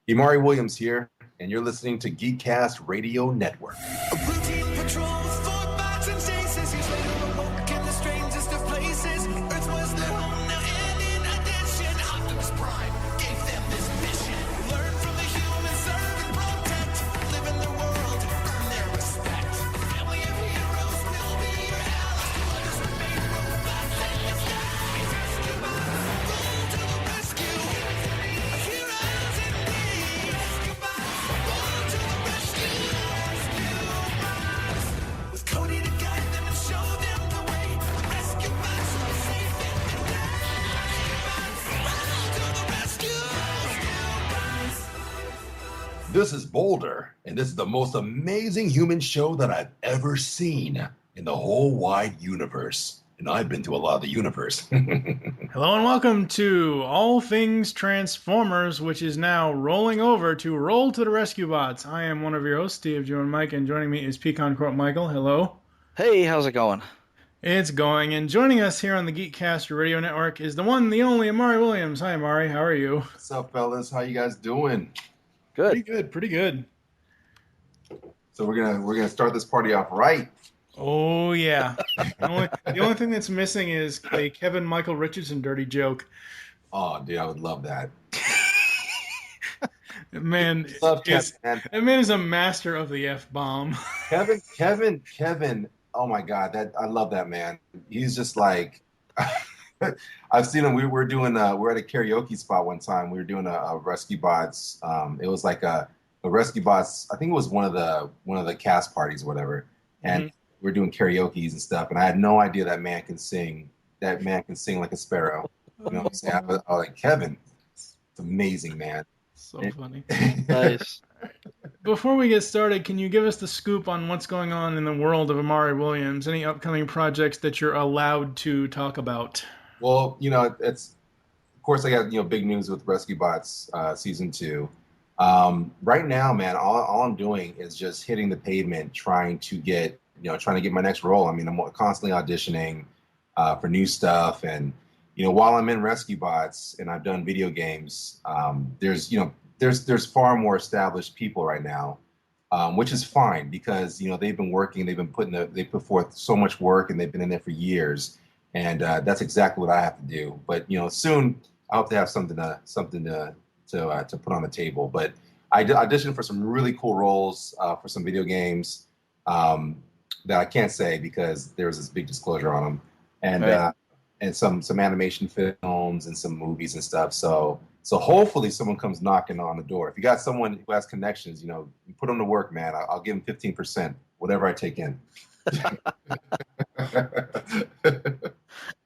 Imari Williams here, and you're listening to Geekcast Radio Network. A routine patrol with four bots and chases. Years later, awoke in the strangest of places. Earth was their home now, and in addition, Optimus Prime gave them this mission: learn from the humans, serve and protect, live in their world, earn their respect. Family of heroes will be your allies. Others remain robots and disguise. Rescue bots, roll to the rescue. Heroes indeed. Rescue bots, roll to the rescue. With Cody to guide them and show them the way. Rescue bots will save them today. Roll to the rescue. This is Boulder, and this is the most amazing human show that I've ever seen in the whole wide universe. And I've been to a lot of the universe. Hello and welcome to All Things Transformers, which is now rolling over to Roll to the Rescue Bots. I am one of your hosts, Steve, Joe, and Mike, and joining me is PecanCtMichael. Hello. Hey, how's it going? It's going, and joining us here on the Geekcast Radio Network is the one, the only, Imari Williams. Hi, Imari. How are you? What's up, fellas? How you guys doing? Good. Pretty good. So we're gonna start this party off right. Oh, yeah. The only thing that's missing is a Michael Richardson dirty joke. Oh, dude, I would love that. Man, Love Kevin, man. that man is a master of the F-bomb. Kevin. Oh my God, I love that man. He's just like, I've seen him. We're at a karaoke spot one time. We were doing a Rescue Bots. It was like a Rescue Bots. I think it was one of the cast parties or whatever. And we're doing karaoke's and stuff. And I had no idea that man can sing. That man can sing like a sparrow. You know what I'm saying? I was like, Kevin, it's amazing, man. So funny. Nice. Before we get started, can you give us the scoop on what's going on in the world of Imari Williams? Any upcoming projects that you're allowed to talk about? Well, it's of course I got big news with Rescue Bots season 2. Right now, man, all I'm doing is just hitting the pavement, trying to get my next role. I mean, I'm constantly auditioning for new stuff, and while I'm in Rescue Bots and I've done video games, there's far more established people right now, which is fine because they've been working, they put forth so much work, and they've been in there for years, and that's exactly what I have to do. But soon I hope to have something to put on the table. But I auditioned for some really cool roles for some video games that I can't say because there was this big disclosure on them, and Right. And some animation films and some movies and stuff. So hopefully someone comes knocking on the door. If you got someone who has connections, you put them to work, man. I'll give them 15%, whatever I take in. So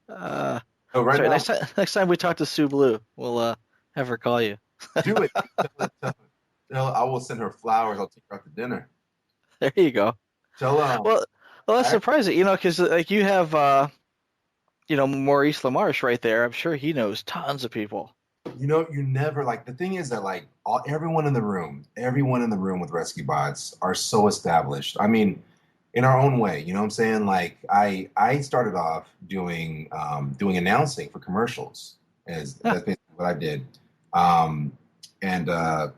right Sorry, now, next time we talk to Sue Blue, we'll have her call you. do it. I will send her flowers. I'll take her out to dinner. There you go. Tell Well, that's surprising, because like you have, Maurice LaMarche right there. I'm sure he knows tons of people. you never the thing is that everyone in the room with Rescue Bots are so established. I mean, in our own way, you know what I'm saying? Like I started off doing announcing for commercials. That's basically what I did. And I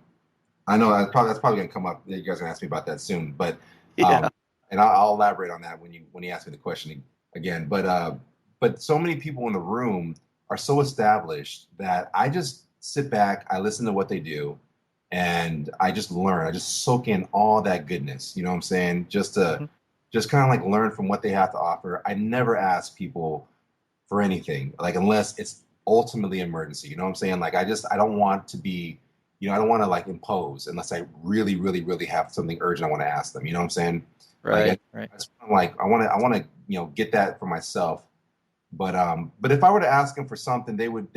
know that's probably gonna come up. You guys are gonna ask me about that soon, but Yeah. and I'll elaborate on that when you ask me the question again. But so many people in the room are so established that I just sit back, I listen to what they do, and I just learn. I just soak in all that goodness. You know what I'm saying? Just to just kind of learn from what they have to offer. I never ask people for anything, unless it's ultimately emergency. You know what I'm saying? I don't want to be, I don't want to impose unless I really, really, really have something urgent I want to ask them. You know what I'm saying? Right. I want to get that for myself. But if I were to ask them for something, they would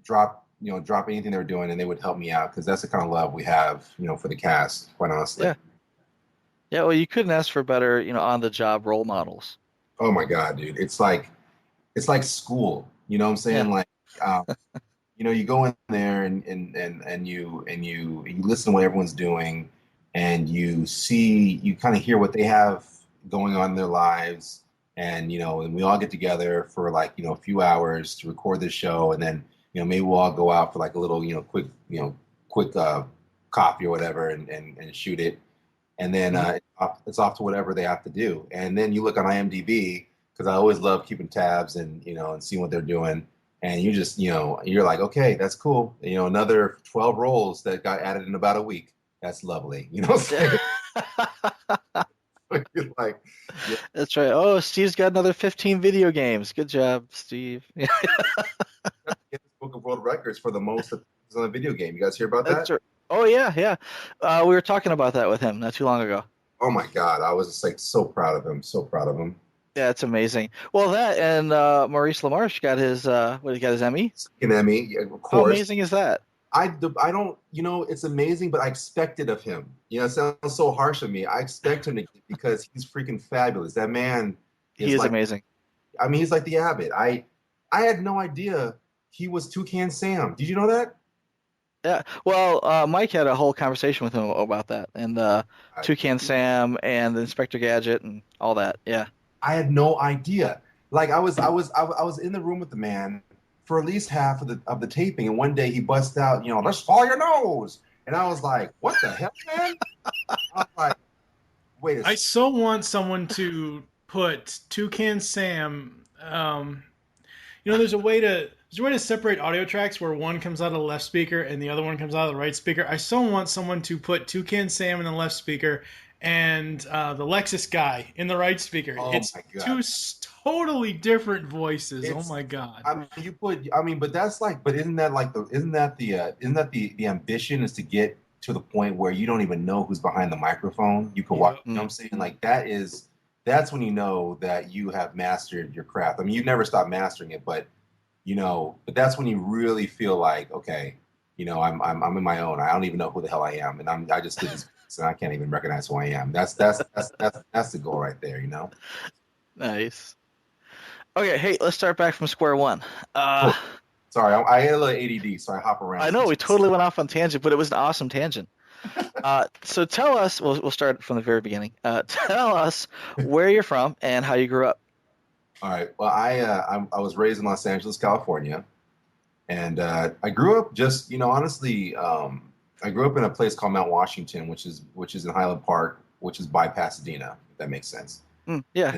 drop anything they were doing, and they would help me out, because that's the kind of love we have, for the cast, quite honestly. Yeah. Yeah. Well, you couldn't ask for better, on the job role models. Oh my God, dude. It's like school. You know what I'm saying? Yeah. You go in there and you listen to what everyone's doing, and you kind of hear what they have going on in their lives. And and we all get together for a few hours to record this show, and then maybe we'll all go out for a little quick copy or whatever and shoot it, and then it's off to whatever they have to do. And then you look on IMDb, because I always love keeping tabs and and seeing what they're doing. And you just you're like, okay, that's cool. Another 12 roles that got added in about a week. That's lovely. What I'm saying? You're like, yeah. That's right. Oh, Steve's got another 15 video games. Good job, Steve. Guinness Book of World Records for the most on a video game. You guys hear about that? That's right. Oh yeah. We were talking about that with him not too long ago. Oh my God, I was just like so proud of him. So proud of him. Yeah, it's amazing. Well, that and Maurice LaMarche got his he got his Emmy. An Emmy, yeah, of course. How amazing is that? I don't, it's amazing, but I expected of him. It sounds so harsh of me. I expect him to, because he's freaking fabulous. That man He is like, amazing. I mean, he's like the Abbott. I had no idea he was Toucan Sam. Did you know that? Yeah. Well, Mike had a whole conversation with him about that, and Toucan Sam and Inspector Gadget and all that. Yeah. I had no idea. Like I was in the room with the man for at least half of the taping, and one day he busts out, let's follow your nose, and I was like, what the hell, man? I was like, wait a second. I so want someone to put Toucan Sam. There's a way to separate audio tracks where one comes out of the left speaker and the other one comes out of the right speaker. I so want someone to put Toucan Sam in the left speaker and the Lexus guy in the right speaker. Oh it's my God. Two totally different voices. Oh my God. But isn't that the ambition is to get to the point where you don't even know who's behind the microphone? You can watch, you know what I'm saying? Like that's when you know that you have mastered your craft. I mean, you never stop mastering it, but but that's when you really feel like, okay, I'm in my own. I don't even know who the hell I am, and I just did this, and I can't even recognize who I am. That's the goal right there, Nice. Okay, hey, let's start back from square one. Sorry, I had a little ADD, so I hop around. I know we totally went off on tangent, but it was an awesome tangent. So tell us, we'll start from the very beginning. Tell us where you're from and how you grew up. All right. Well, I was raised in Los Angeles, California, and I grew up just, honestly, I grew up in a place called Mount Washington, which is in Highland Park, which is by Pasadena, if that makes sense. Yeah.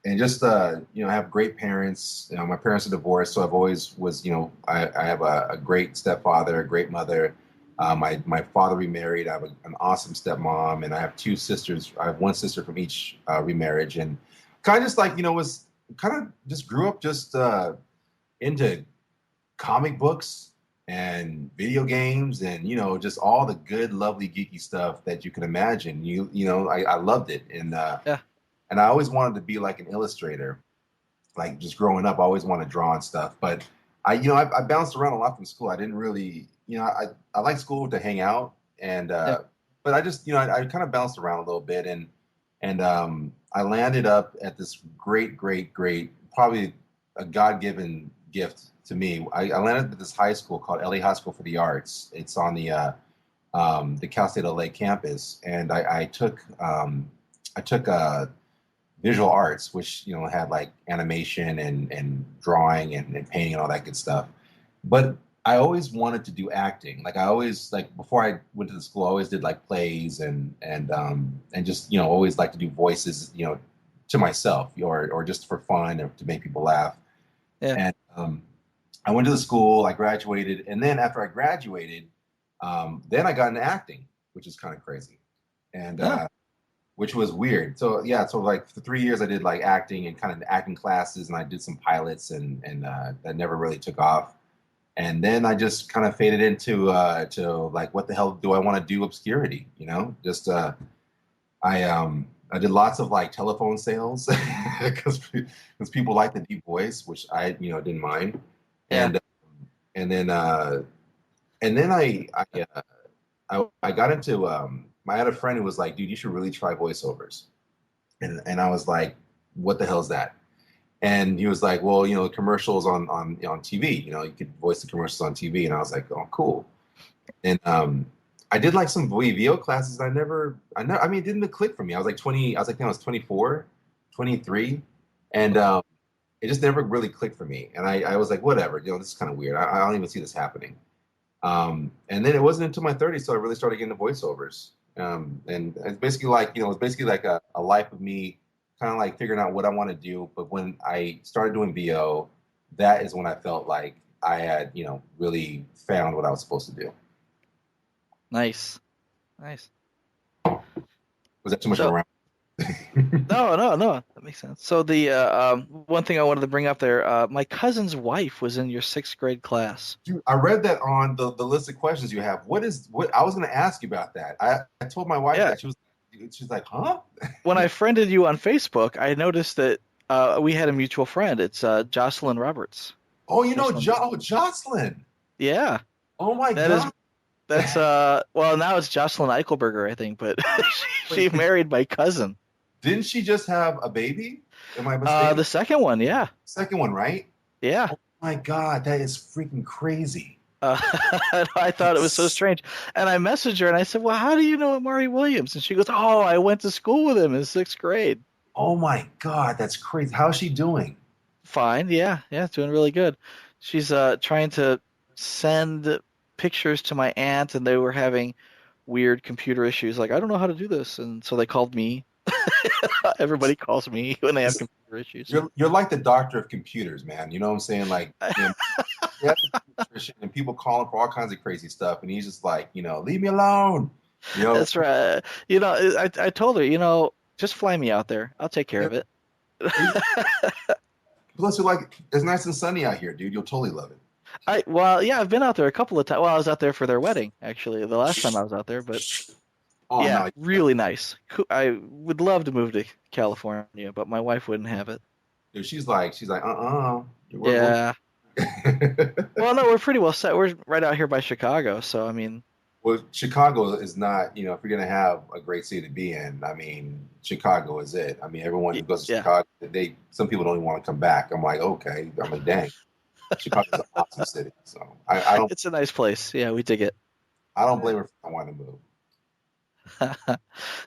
And just I have great parents. My parents are divorced, so I've always was, I have a great stepfather, a great mother. My father remarried. I have an awesome stepmom, and I have two sisters. I have one sister from each remarriage, and kind of just like was kind of just grew up just into comic books and video games and just all the good, lovely, geeky stuff that you can imagine. I loved it, and and I always wanted to be like an illustrator. Like just growing up, I always wanted to draw and stuff. But I bounced around a lot from school. I didn't really, I like school to hang out, and but I just I kind of bounced around a little bit, and I landed up at this great, probably a God-given gift to me. I landed at this high school called LA High School for the Arts. It's on the Cal State LA campus, and I took visual arts, which had like animation and drawing and painting and all that good stuff. But I always wanted to do acting. Like I always before I went to the school, I always did like plays and just always like to do voices to myself or just for fun or to make people laugh. Yeah. And I went to the school, I graduated, and then after I graduated, then I got into acting, which is kind of crazy, and which was weird. So like for 3 years I did like acting and kind of acting classes, and I did some pilots, and that never really took off. And then I just kind of faded into to like, what the hell do I want to do? Obscurity, just I did lots of like telephone sales because people like the deep voice, which I didn't mind. Yeah. And then I got into I had a friend who was like, dude, you should really try voiceovers. And I was like, what the hell is that? And he was like, well, commercials on TV, you could voice the commercials on TV. And I was like, oh, cool. And I did like some VO classes. I mean, it didn't click for me. I was like 20, I was 24, 23. And it just never really clicked for me. And I was like, whatever, this is kind of weird. I don't even see this happening. And then it wasn't until my 30s so I really started getting the voiceovers. And it's basically like, it's basically like a life of me kind of like figuring out what I want to do. But when I started doing VO, that is when I felt like I had, really found what I was supposed to do. Nice. Nice. Was that too much of So a rant? no, that makes sense. So the one thing I wanted to bring up there, my cousin's wife was in your 6th grade class. Dude, I read that on the list of questions you have. What I was going to ask you about that. I told my wife Yeah. that she's like, huh? When I friended you on Facebook, I noticed that we had a mutual friend. It's Jocelyn Roberts. Oh, Jocelyn. Yeah. Oh my That is God. that's well, now it's Jocelyn Eichelberger, I think, but she married my cousin. Didn't she just have a baby? Am I mistaken? The second one, yeah. Second one, right? Yeah. Oh my God, that is freaking crazy. I thought it was so strange. And I messaged her and I said, well, how do you know Imari Williams? And she goes, oh, I went to school with him in 6th grade. Oh my God, that's crazy. How's she doing? Fine. Yeah. Doing really good. She's trying to send pictures to my aunt, and they were having weird computer issues. Like, I don't know how to do this. And so they called me. Everybody calls me when they have computer issues. You're like the doctor of computers, man. You know what I'm saying? Like, and people calling for all kinds of crazy stuff, and he's just like, leave me alone. That's right. I told her, just fly me out there. I'll take care of it. Plus, you're like, it's nice and sunny out here, dude. You'll totally love it. I've been out there a couple of times. Well, I was out there for their wedding, actually, the last time I was out there, but No. really nice. I would love to move to California, but my wife wouldn't have it. Dude, she's like, Yeah. Well, no, we're pretty well set. We're right out here by Chicago, so I mean. Well, Chicago is not, if you're going to have a great city to be in, I mean, Chicago is it. I mean, everyone who goes to Chicago, some people don't even want to come back. I'm like, okay. I'm like, dang. Chicago's an awesome city. So I don't. It's a nice place. Yeah, we dig it. I don't blame her for not wanting to move.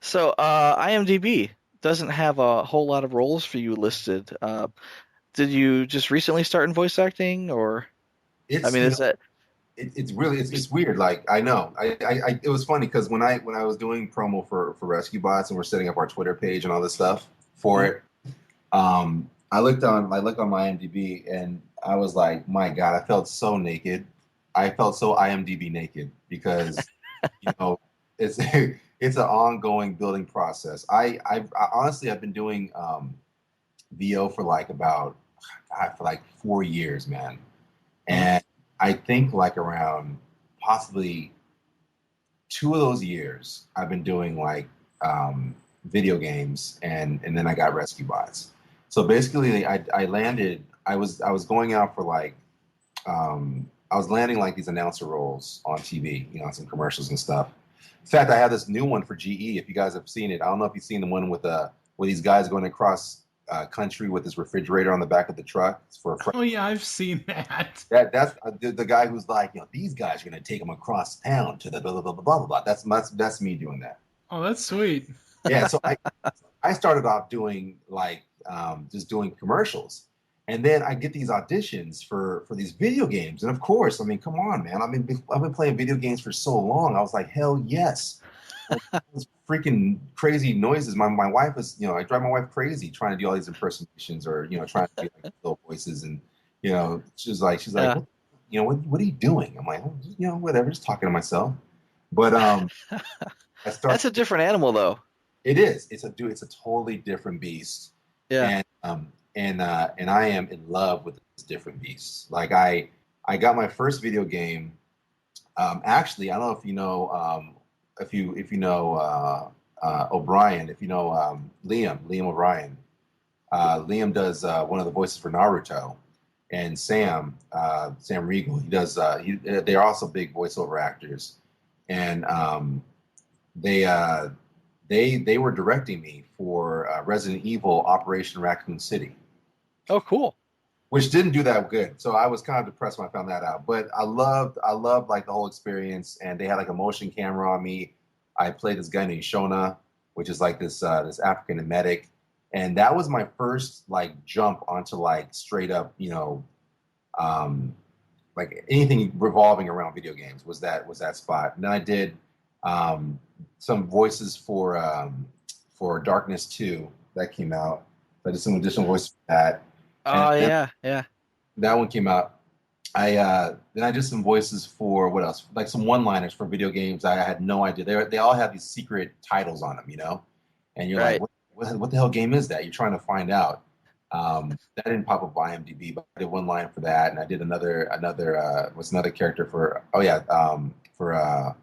So, IMDb doesn't have a whole lot of roles for you listed. Did you just recently start in voice acting, or? It's really weird. Like, I know, it was funny because when I was doing promo for Rescue Bots and we're setting up our Twitter page and all this stuff for it, I looked on my IMDb and I was like, my God, I felt so naked. I felt so IMDb naked because it's it's an ongoing building process. I honestly I've been doing VO for like 4 years, man, and I think like around possibly 2 of those years I've been doing like video games and then I got Rescue Bots. So basically I landed. I was going out for like I was landing like these announcer roles on TV, some commercials and stuff. In fact, I have this new one for GE. If you guys have seen it, I don't know if you've seen the one with these guys going across country with this refrigerator on the back of the truck. It's for Oh yeah, I've seen that. That's the guy who's like, these guys are going to take them across town to the blah blah blah blah blah. That's me doing that. Oh, that's sweet. Yeah, so I started off doing like just doing commercials. And then I get these auditions for these video games. And of course, I mean, come on, man. I've been playing video games for so long. I was like, hell yes. Those freaking crazy noises. My wife is, I drive my wife crazy trying to do all these impersonations or, trying to do like little voices. And, she's like, what are you doing? I'm like, whatever, just talking to myself. But that's a different animal though. It is. It's a totally different beast. Yeah. And I am in love with this different beast. Like I got my first video game. Actually, I don't know if you know if you know O'Brien, if you know Liam O'Brien. Liam does one of the voices for Naruto, and Sam Riegel. He does. They're also big voiceover actors, and they were directing me for Resident Evil Operation Raccoon City. Oh, cool. Which didn't do that good. So I was kind of depressed when I found that out. But I loved like the whole experience. And they had like a motion camera on me. I played this guy named Shona, which is like this African emetic. And that was my first like jump onto like straight up, like anything revolving around video games was that spot. And then I did some voices for Darkness 2 that came out. I did some additional voices for that, and Oh yeah, yeah. that one came out. I then I did some voices for what else? Like some one-liners for video games. I had no idea. They all have these secret titles on them, you know. And you're like, Right. what the hell game is that? You're trying to find out. That didn't pop up on IMDb, but I did one line for that, and I did another what's another character for? Oh yeah, for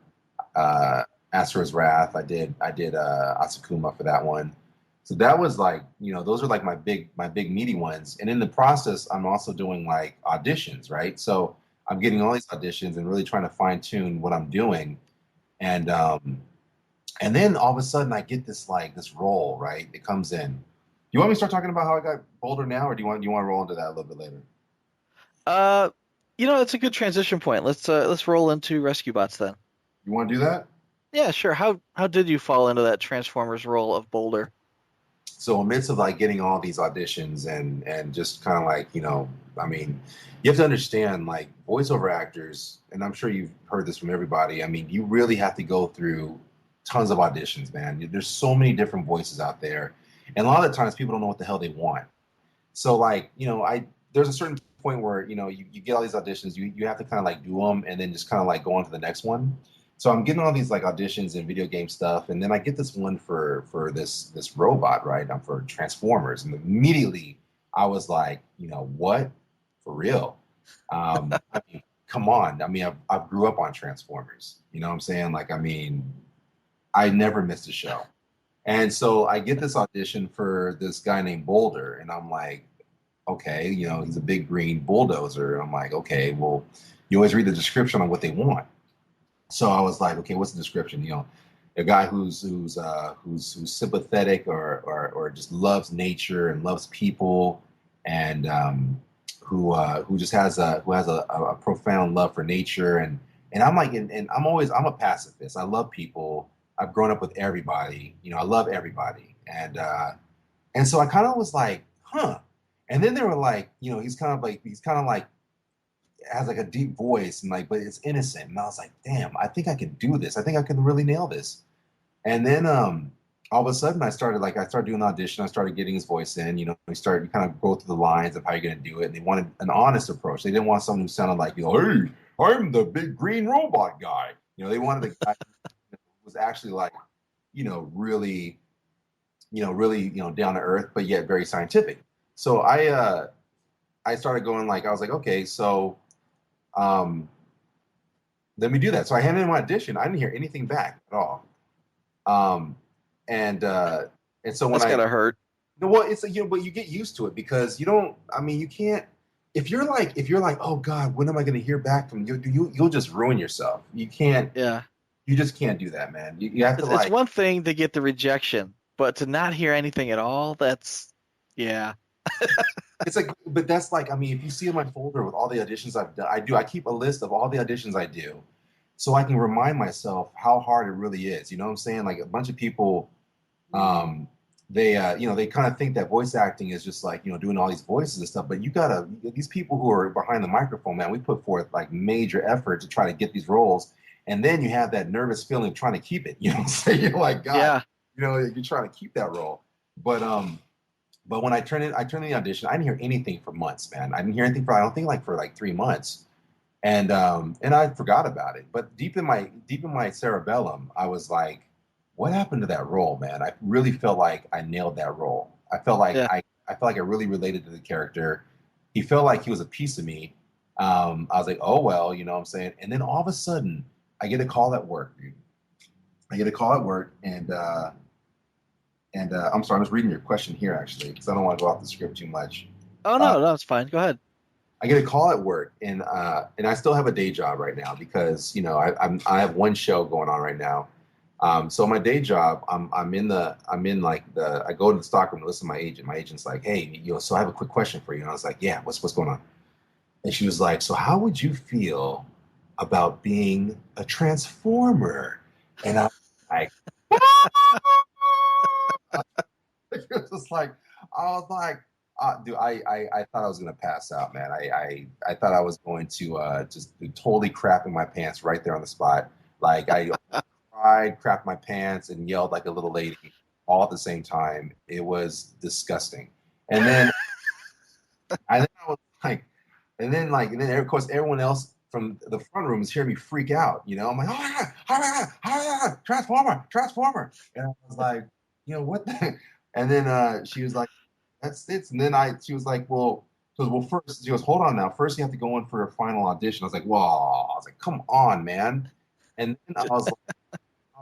Asura's Wrath. I did Asakuma for that one. So that was like, those are like my big meaty ones. And in the process, I'm also doing like auditions, right? So I'm getting all these auditions and really trying to fine tune what I'm doing. And then all of a sudden I get this role, right? It comes in. You want me to start talking about how I got bolder now, or do you want to roll into that a little bit later? Uh, it's a good transition point. Let's roll into Rescue Bots then. You want to do that? Yeah, sure. How did you fall into that Transformers role of Boulder? So amidst of like getting all these auditions and just kind of like, I mean, you have to understand like voiceover actors, and I'm sure you've heard this from everybody. I mean, you really have to go through tons of auditions, man. There's so many different voices out there, and a lot of the times people don't know what the hell they want. So like, I there's a certain point where you get all these auditions, you have to kind of like do them and then just kind of like go on to the next one. So I'm getting all these like auditions and video game stuff, and then I get this one for this robot, right? I'm for Transformers, and immediately I was like, what? For real? I mean, come on. I mean, I grew up on Transformers. You know what I'm saying? Like, I mean, I never missed a show. And so I get this audition for this guy named Boulder, and I'm like, okay, he's a big green bulldozer. I'm like, okay, well, you always read the description on what they want. So I was like, okay, what's the description? A guy who's sympathetic or just loves nature and loves people, and who just has a profound love for nature, and I'm like, and I'm a pacifist. I love people. I've grown up with everybody. I love everybody, and so I kind of was like, huh. And then they were like, he's kind of like has like a deep voice and like, but it's innocent. And I was like, damn, I think I can do this. I think I can really nail this. And then all of a sudden I started doing the audition. I started getting his voice in. You kind of go through the lines of how you're going to do it. And they wanted an honest approach. They didn't want someone who sounded like, hey, I'm the big green robot guy. They wanted a guy who was actually like, really, down to earth, but yet very scientific. So I started going like, I was like, okay, so let me do that. So I handed in my audition. I didn't hear anything back at all. And so when That's gotta hurt. well, it's but you get used to it because you don't. I mean, you can't. If you're like, oh God, when am I going to hear back from you? You'll just ruin yourself. You can't. Yeah. You just can't do that, man. You have to It's one thing to get the rejection, but to not hear anything at all, yeah. It's like, but that's like, I mean, if you see in my folder with all the auditions I've done, I keep a list of all the auditions I do, so I can remind myself how hard it really is. You know what I'm saying? Like a bunch of people, they kind of think that voice acting is just like, doing all these voices and stuff. But these people who are behind the microphone, man, we put forth like major effort to try to get these roles, and then you have that nervous feeling of trying to keep it. You know what I'm saying? You're like, God, Yeah. You're trying to keep that role, But when I turned in the audition, I didn't hear anything for months, man. I didn't hear anything for like 3 months, and I forgot about it. But deep in my cerebellum, I was like, what happened to that role, man? I really felt like I nailed that role. I felt like Yeah. I felt like I really related to the character. He felt like he was a piece of me. I was like, oh well, you know what I'm saying. And then all of a sudden, I get a call at work, dude. I get a call at work, and I'm sorry, I'm just reading your question here actually because I don't want to go off the script too much. Oh no, it's fine. Go ahead. I get a call at work, and I still have a day job right now because I have one show going on right now. So my day job, I go to the stockroom to listen to my agent. My agent's like, hey, so I have a quick question for you. And I was like, yeah, what's going on? And she was like, so how would you feel about being a transformer? And I was like, it was just like, I Dude, I thought I was gonna pass out, man. I thought I was going to just totally crap in my pants right there on the spot. Like I cried, crapped my pants, and yelled like a little lady all at the same time. It was disgusting. And then I was like, and then of course everyone else from the front room is hearing me freak out. I'm like, Transformer, Transformer, and I was like, what? And then she was like, that's it. And then she was like, first, she goes, hold on now. First, you have to go in for a final audition. I was like, whoa. I was like, come on, man. And then I was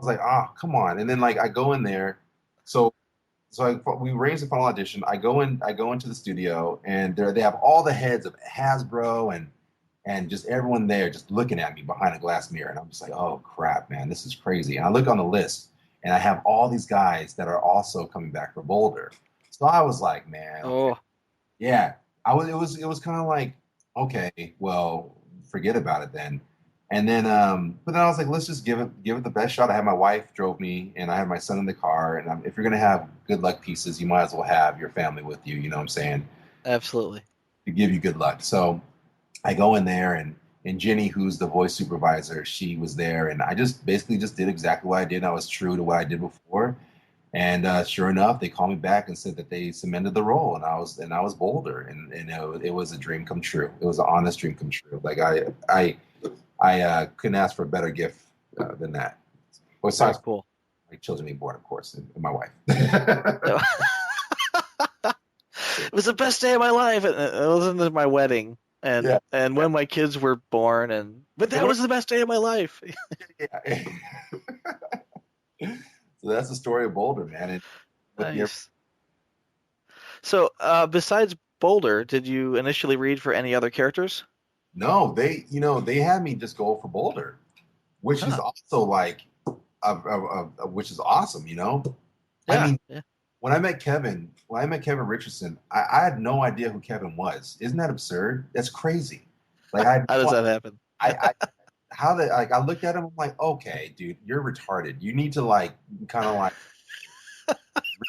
like, come on. And then like I go in there, we arrange the final audition. I go into the studio, and they have all the heads of Hasbro and just everyone there just looking at me behind a glass mirror, and I'm just like, oh crap, man, this is crazy. And I look on the list, and I have all these guys that are also coming back for Boulder. So I was like, man, yeah, It was kind of like, okay, well, forget about it then. And then, but then I was like, let's just give it the best shot. I had my wife drove me, and I had my son in the car. And if you're gonna have good luck pieces, you might as well have your family with you. You know what I'm saying? Absolutely. To give you good luck. So I go in there, and Jenny, who's the voice supervisor, she was there, and I just basically just did exactly what I did. I was true to what I did before. And sure enough, they called me back and said that they cemented the role, and I was Boulder, and it was a dream come true. It was an honest dream come true. Like I couldn't ask for a better gift than that. Besides, cool. My children being born, of course, and my wife. It was the best day of my life. It wasn't my wedding, and when my kids were born, but that was the best day of my life. Yeah. So that's the story of Boulder, man. Nice. So besides Boulder, did you initially read for any other characters? No, they had me just go for Boulder, which is also like, which is awesome, Yeah, I mean, when I met Kevin Richardson, I had no idea who Kevin was. Isn't that absurd? That's crazy. Like, how does that happen? I looked at him, I'm like, okay, dude, you're retarded. You need to like kind of like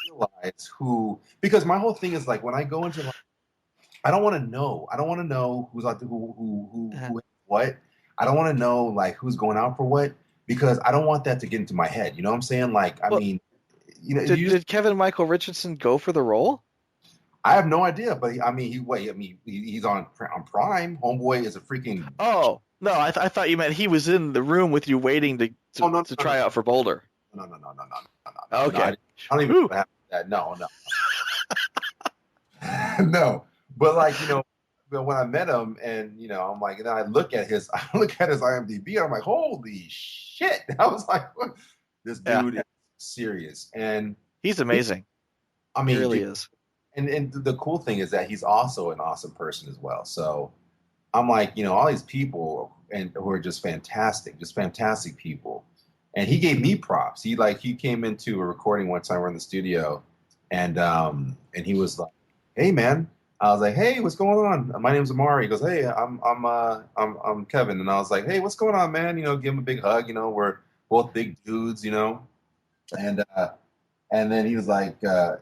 realize who, because my whole thing is like when I go into like, I don't want to know who's out there, who what. I don't want to know like who's going out for what, because I don't want that to get into my head. You know what I'm saying? Like, did Kevin Michael Richardson go for the role? I have no idea, but he's on Prime. Homeboy is a freaking. Oh no, I thought you meant he was in the room with you waiting to try out for Boulder. No. Okay. No, I don't even have that. No. No, but like when I met him, and I'm like, and then I look at his IMDb, and I'm like, holy shit! I was like, what? This dude is serious, and he's amazing. I mean, he really is. And the cool thing is that he's also an awesome person as well. So I'm like, all these people who are just fantastic people. And he gave me props. He came into a recording one time. We're in the studio, and he was like, "Hey, man." I was like, "Hey, what's going on? My name's Imari." He goes, "Hey, I'm Kevin." And I was like, "Hey, what's going on, man?" Give him a big hug. We're both big dudes, And then he was like, "Yeah,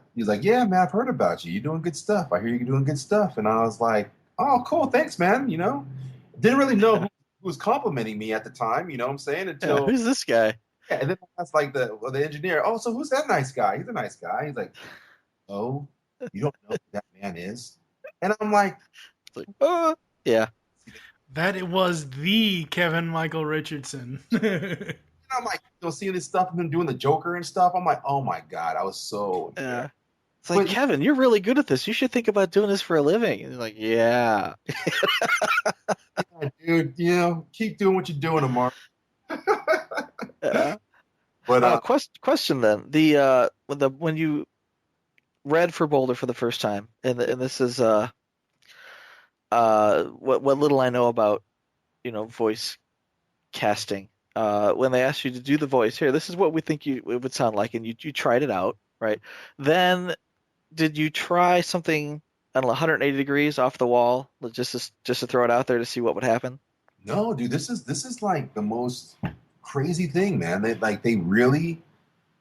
man, I've heard about you. You're doing good stuff. I hear you're doing good stuff." And I was like, "Oh, cool, thanks, man." Didn't really know who was complimenting me at the time. You know what I'm saying? Until who's this guy? Yeah, and then that's like the engineer. "Oh, so who's that nice guy? He's a nice guy." He's like, "Oh, you don't know who that man is?" And I'm like, yeah. That it was the Kevin Michael Richardson. I'm like, seeing this stuff, him doing the Joker and stuff. I'm like, oh my god, I was so. Yeah. It's like, Kevin, you're really good at this. You should think about doing this for a living. And he's like, yeah. Yeah, dude, keep doing what you're doing, Amar. Yeah. But question then: when you read for Boulder for the first time, and this is what little I know about voice casting. When they asked you to do the voice, here, this is what we think it would sound like, and you tried it out, right? Then, did you try something, I don't know, 180 degrees off the wall, just to throw it out there to see what would happen? No, dude, this is like the most crazy thing, man. They really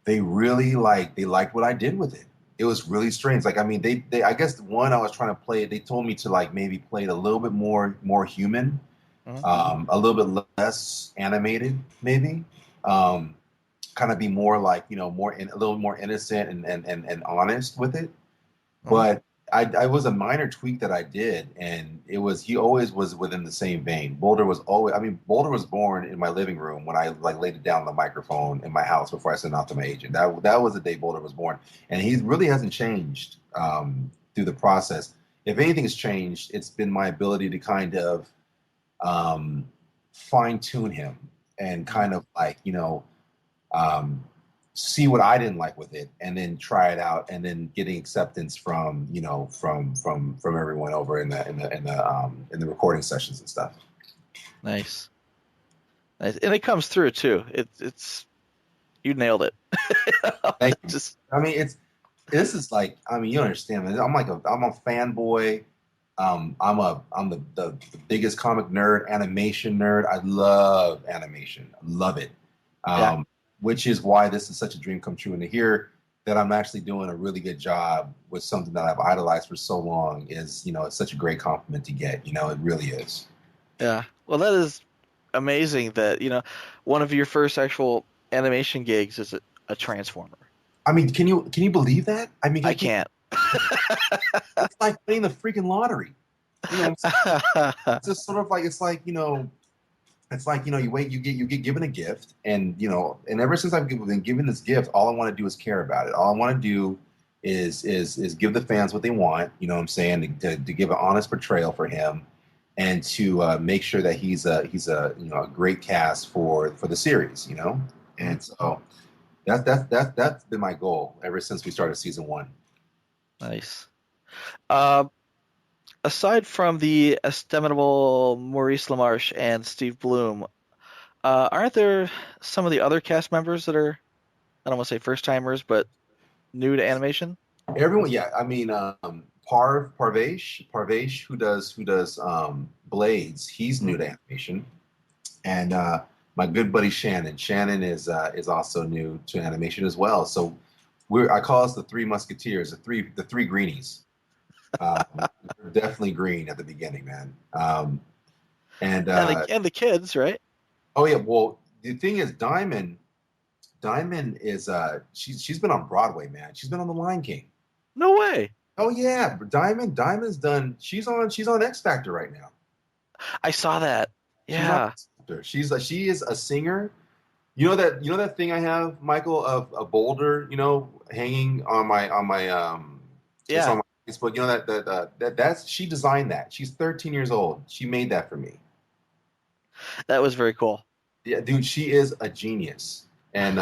liked what I did with it. It was really strange. Like, I mean, they I guess one I was trying to play it. They told me to like maybe play it a little bit more human, Mhm. a little bit less animated, maybe. Um, Kind of be more like a little more innocent and honest with it. Mhm. But I was a minor tweak that I did, and it was he always was within the same vein. Boulder was always, I mean, Boulder was born in my living room when I like laid it down on the microphone in my house before I sent it out to my agent. That was the day Boulder was born, and he really hasn't changed through the process. If anything's changed, it's been my ability to kind of um, fine tune him and kind of like um, see what I didn't like with it, and then try it out, and then getting acceptance from from everyone over in the recording sessions and stuff. Nice. Nice. And it comes through too. It's you nailed it. Thank you. Just I mean, this is like, I mean, you understand, man. I'm a fanboy. I'm the biggest comic nerd, animation nerd. I love animation. I love it. yeah. Which is why this is such a dream come true. And to hear that I'm actually doing a really good job with something that I've idolized for so long is, it's such a great compliment to get. It really is. Yeah. Well, that is amazing that, one of your first actual animation gigs is a Transformer. I mean, can you believe that? I mean, I can't. it's like playing the freaking lottery. What I'm saying? It's just sort of like it's like you get given a gift, and ever since I've been given this gift, all I want to do is care about it. All I want to do is give the fans what they want. You know what I'm saying? To give an honest portrayal for him, and to make sure that he's a great cast for the series. And so that's been my goal ever since we started season 1. Nice. Uh, Aside from the estimable Maurice LaMarche and Steve Blum, aren't there some of the other cast members that are, I don't want to say first timers, but new to animation? Everyone, yeah. I mean, Parvesh, who does Blades. He's new to animation, and my good buddy Shannon. Shannon is also new to animation as well. So I call us the Three Musketeers, the three greenies. We're definitely green at the beginning, man. And And the kids, right? oh yeah, well the thing is, Diamond is she's been on Broadway, man. She's been on The Lion King. No way. Oh yeah, Diamond's done. She's on X Factor right now. I saw that. She's on Yeah. X Factor. She is a singer. You know that thing I have, Michael, of a boulder, hanging on my it's Yeah. on my Facebook. You know that's she designed that. She's 13 years old. She made that for me. That was very cool. Yeah, dude, she is a genius. And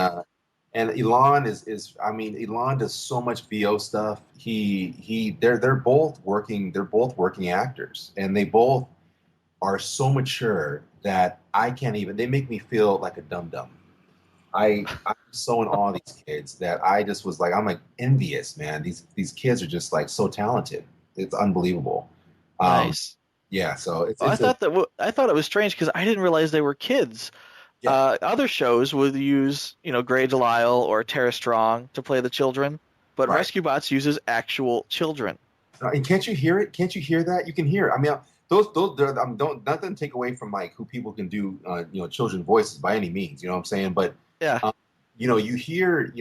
Elon is I mean, Elon does so much VO stuff. They're both working actors, and they both are so mature that I can't even. They make me feel like a dum dum. I'm so in awe of these kids that I just was like, I'm like envious, man. These kids are just like so talented. It's unbelievable. Nice. Yeah, so Well, I thought it was strange because I didn't realize they were kids. yeah, Other shows would use, Gray Delisle or Tara Strong to play the children, but right. Rescue Bots uses actual children. And can't you hear it? Can't you hear that? You can hear it. I mean, those don't nothing take away from like who people can do children voices by any means. You know what I'm saying? But Yeah. you hear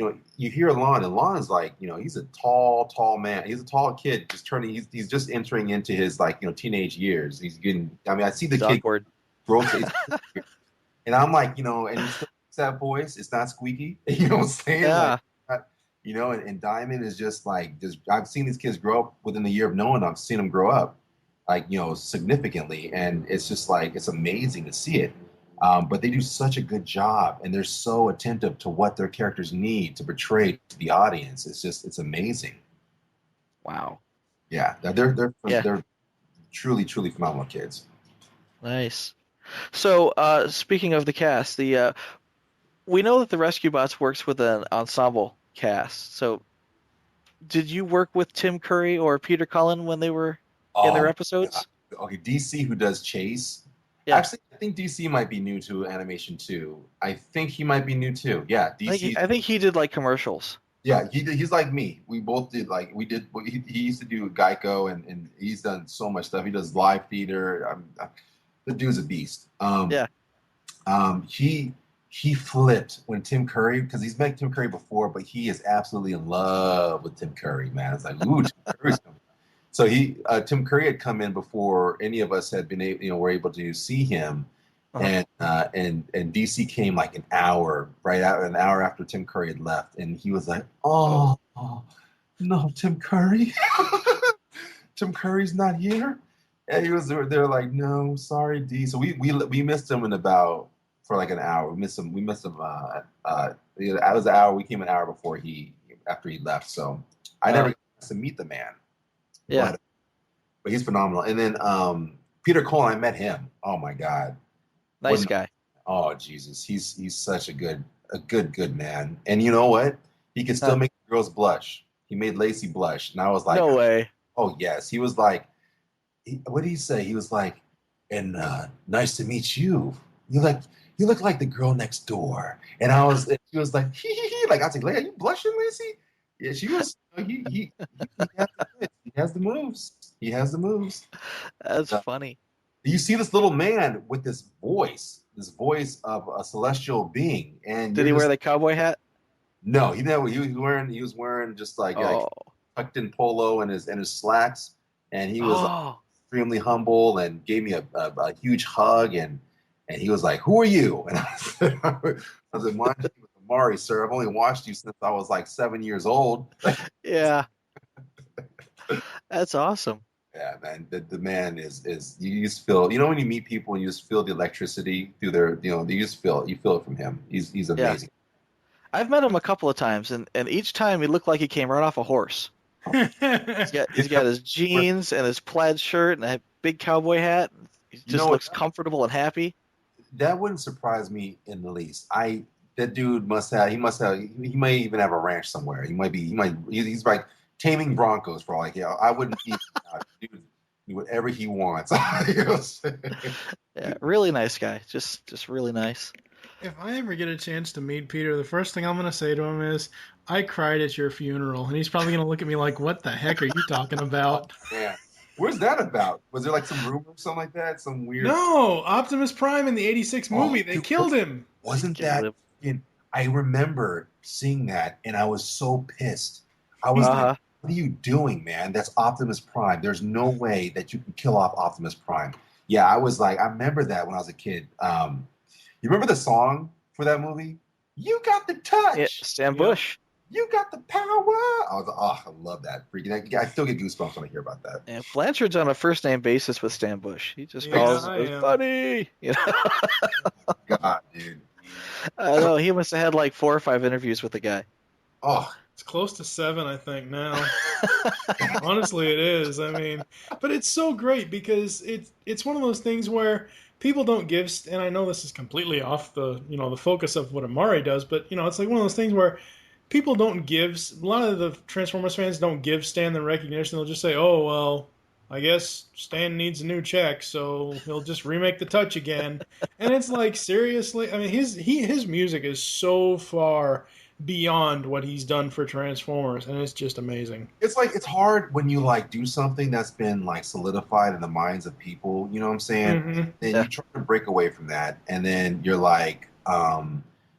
Lon, and Lon's like, he's a tall man. He's a tall kid, just turning. He's just entering into his like teenage years. He's getting. I mean, I see the It's kid awkward. grow to, and I'm like, and he still has that voice. It's not squeaky. You know what I'm saying? Yeah. Like, and Diamond is just like, I've seen these kids grow up within the year of knowing them. I've seen them grow up, like, significantly. And it's just like, it's amazing to see it. But they do such a good job, and they're so attentive to what their characters need to portray to the audience. It's amazing. Wow. Yeah, they're Yeah. truly, truly phenomenal kids. Nice. So, speaking of the cast, we know that the Rescue Bots works with an ensemble cast. So, did you work with Tim Curry or Peter Cullen when they were in their episodes? Okay, DC, who does Chase. Yeah. Actually, I think DC might be new to animation too. I think he might be new too. Yeah, DC. I think he did like commercials. Yeah, he's like me. We both did he used to do Geico and he's done so much stuff. He does live theater. The dude's a beast. Yeah. He flipped when Tim Curry, because he's met Tim Curry before, but he is absolutely in love with Tim Curry, man. It's like, ooh, Tim Curry's coming. So Tim Curry had come in before any of us had been able, were able to see him, and DC came like an hour after Tim Curry had left, and he was like, oh no, Tim Curry, Tim Curry's not here, and they're like, no, sorry, D. So we missed him for like an hour. We missed him. That was an hour. We came an hour after he left. So I never got to meet the man. Yeah. But he's phenomenal. And then Peter Cole, I met him. Oh my God. Nice guy. Oh Jesus. He's such a good man. And you know what? He can still make girls blush. He made Lacey blush. And I was like, no way. Oh yes. He was like, what did he say? He was like, and nice to meet you. You look like the girl next door. And she was like, like I was like, are you blushing, Lacey? Yeah, she was. He has the moves. He has the moves. That's funny. You see this little man with this voice of a celestial being. And did he wear the cowboy hat? No, he didn't. He was wearing just like tucked in polo and his slacks, and he was extremely humble and gave me a huge hug and he was like, "Who are you?" And I said, "My name is Imari, sir. I've only watched you since I was like 7 years old." Yeah, that's awesome. Yeah, man. The man is you just feel, when you meet people and you just feel the electricity through their, you just feel it from him. He's amazing. Yeah. I've met him a couple of times, and each time he looked like he came right off a horse. He's got his jeans and his plaid shirt and a big cowboy hat. He just looks comfortable and happy. That wouldn't surprise me in the least. That dude he may even have a ranch somewhere. He's like taming broncos for all I care. I wouldn't be dude, do whatever he wants. Yeah, really nice guy. Just really nice. If I ever get a chance to meet Peter, the first thing I'm going to say to him is, I cried at your funeral. And he's probably going to look at me like, what the heck are you talking about? Yeah. Where's that about? Was there like some rumor or something like that? Some weird... No, Optimus Prime in the 86 movie. They killed him. Wasn't that... I remember seeing that, and I was so pissed. I was like, what are you doing, man? That's Optimus Prime. There's no way that you can kill off Optimus Prime. Yeah, I was like, I remember that when I was a kid. You remember the song for that movie? You got the touch. Yeah, Stan Bush. You got the power. I was like, I love that. Freaking, I still get goosebumps when I hear about that. And Blanchard's on a first name basis with Stan Bush. He just calls him buddy. God, dude. I know, he must have had like 4 or 5 interviews with the guy. Oh, it's close to 7, I think, now. Honestly, it is. I mean, but it's so great because it's one of those things where people don't give, and I know this is completely off the the focus of what Imari does, but it's like one of those things where people don't give, a lot of the Transformers fans don't give Stan the recognition. They'll just say, oh, well, I guess Stan needs a new check, so he'll just remake the touch again. And it's like, seriously? I mean, his music is so far beyond what he's done for Transformers, and it's just amazing. It's like, it's hard when you like do something that's been like solidified in the minds of people, you know what I'm saying? Mm-hmm. Then you try to break away from that, and then you're like,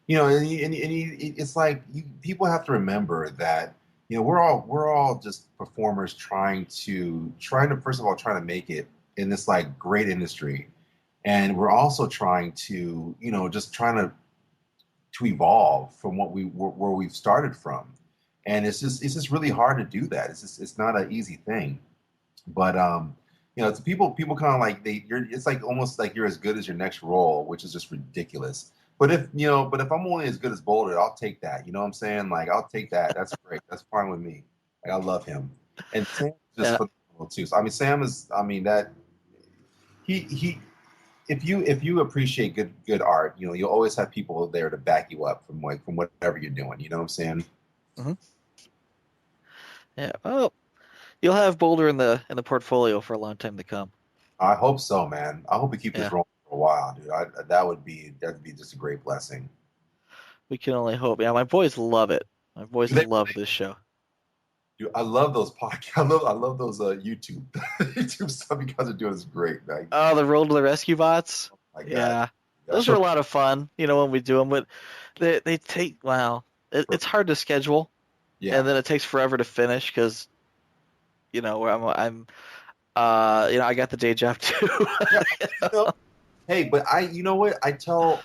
it's like people have to remember that we're all just performers trying to first of all trying to make it in this like great industry, and we're also trying to just trying to evolve from where we've started from, and it's just really hard to do that. It's not an easy thing, but it's people kind of like it's like almost like you're as good as your next role, which is just ridiculous. But if I'm only as good as Boulder, I'll take that. You know what I'm saying? Like, I'll take that. That's great. That's fine with me. Like, I love him. And Sam's just phenomenal too. So Sam is. That he. If you appreciate good art, you'll always have people there to back you up from whatever you're doing. You know what I'm saying? Mm-hmm. Yeah. Well, you'll have Boulder in the portfolio for a long time to come. I hope so, man. I hope we keep this rolling for a while, dude. That'd be just a great blessing. We can only hope. Yeah, my boys love it. My boys Do they- love this show. Dude, I love those podcasts. I love those YouTube YouTube stuff you guys are doing is great. Like, Oh, the Roll to the Rescue bots. my God. Yeah, That those are a show- lot of fun. When we do them, but they take it's hard to schedule, yeah. and then it takes forever to finish because I'm I got the day job too. You know, hey, but you know what? I tell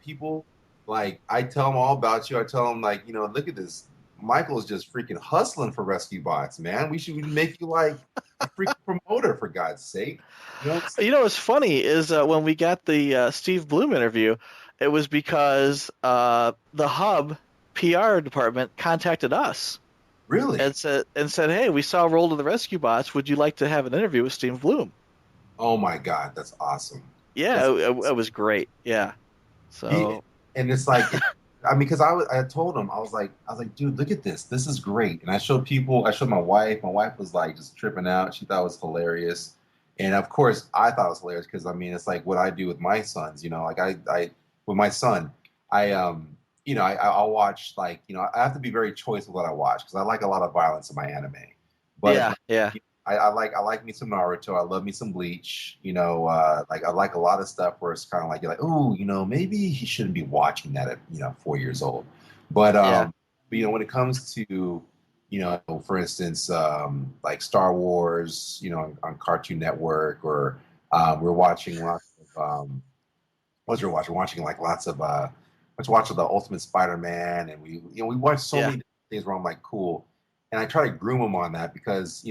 people, like, I tell them all about you. I tell them, like, look at this. Michael is just freaking hustling for rescue bots, man. We should make you like a freaking promoter, for God's sake. What's funny is when we got the Steve Blum interview, it was because the Hub PR department contacted us. Really? And said, hey, we saw Roll to the Rescue Bots. Would you like to have an interview with Steve Blum? Oh my God, that's awesome. Yeah, it was great. Yeah. So. And it's like, because I told him, I was like, dude, look at this. This is great. And I showed my wife. My wife was like just tripping out. She thought it was hilarious. And of course, I thought it was hilarious because it's like what I do with my sons. Like I with my son, I'll watch, like, I have to be very choice with what I watch because I like a lot of violence in my anime. But yeah. I like me some Naruto. I love me some Bleach. Like I like a lot of stuff where it's kind of like you're like, oh, maybe he shouldn't be watching that at 4 years old. But when it comes to for instance, like Star Wars, on Cartoon Network, or we're watching lots of what we're watching. We're watching like lots of let's watch the Ultimate Spider-Man, and we watch so many things where I'm like, cool, and I try to groom him on that because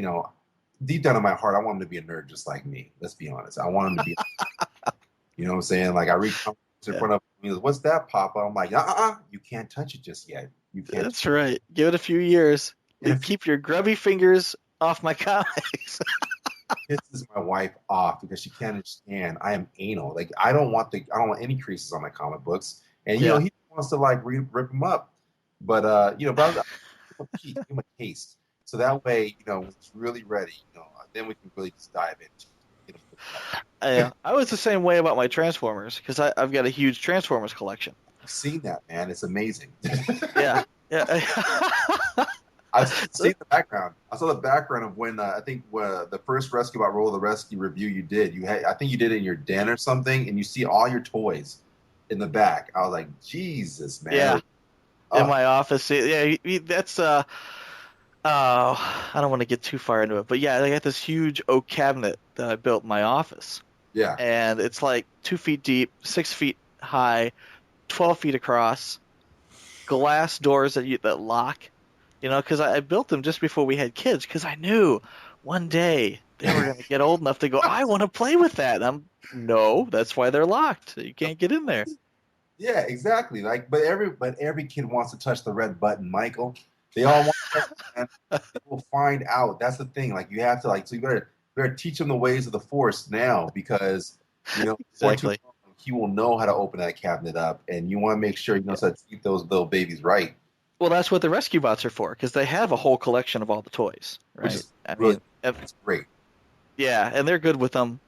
deep down in my heart, I want him to be a nerd just like me. Let's be honest. I want him to be, you know what I'm saying? Like I read comics in front of him. He goes, "What's that, Papa?" I'm like, you can't touch it just yet. You can't. That's right. Give it a few years. Keep your grubby fingers off my comics. Pisses my wife off because she can't understand. I am anal. Like I don't want any creases on my comic books. And he wants to like rip them up. But but I was give him a taste. So that way, when it's really ready, then we can really just dive into it. I was the same way about my Transformers because I've got a huge Transformers collection. I've seen that, man. It's amazing. Yeah. I've seen the background. I saw the background of when I think the first Rescue Bot Roll of the Rescue review you did. I think you did it in your den or something, and you see all your toys in the back. I was like, Jesus, man. Yeah. In my office. Yeah, that's I don't want to get too far into it, but yeah, I got this huge oak cabinet that I built in my office. Yeah. And it's like 2 feet deep, 6 feet high, 12 feet across, glass doors that lock. Because I built them just before we had kids because I knew one day they were going to get old enough to go, I want to play with that. No, that's why they're locked. You can't get in there. Yeah, exactly. Like, but every kid wants to touch the red button, Michael. They all want to touch it, and they will find out. That's the thing. Like, you have to so you better teach them the ways of the Force now because Exactly. He will know how to open that cabinet up, and you want to make sure you know how to keep those little babies right. Well, that's what the rescue bots are for because they have a whole collection of all the toys, right? Which is it's great. Yeah, and they're good with them.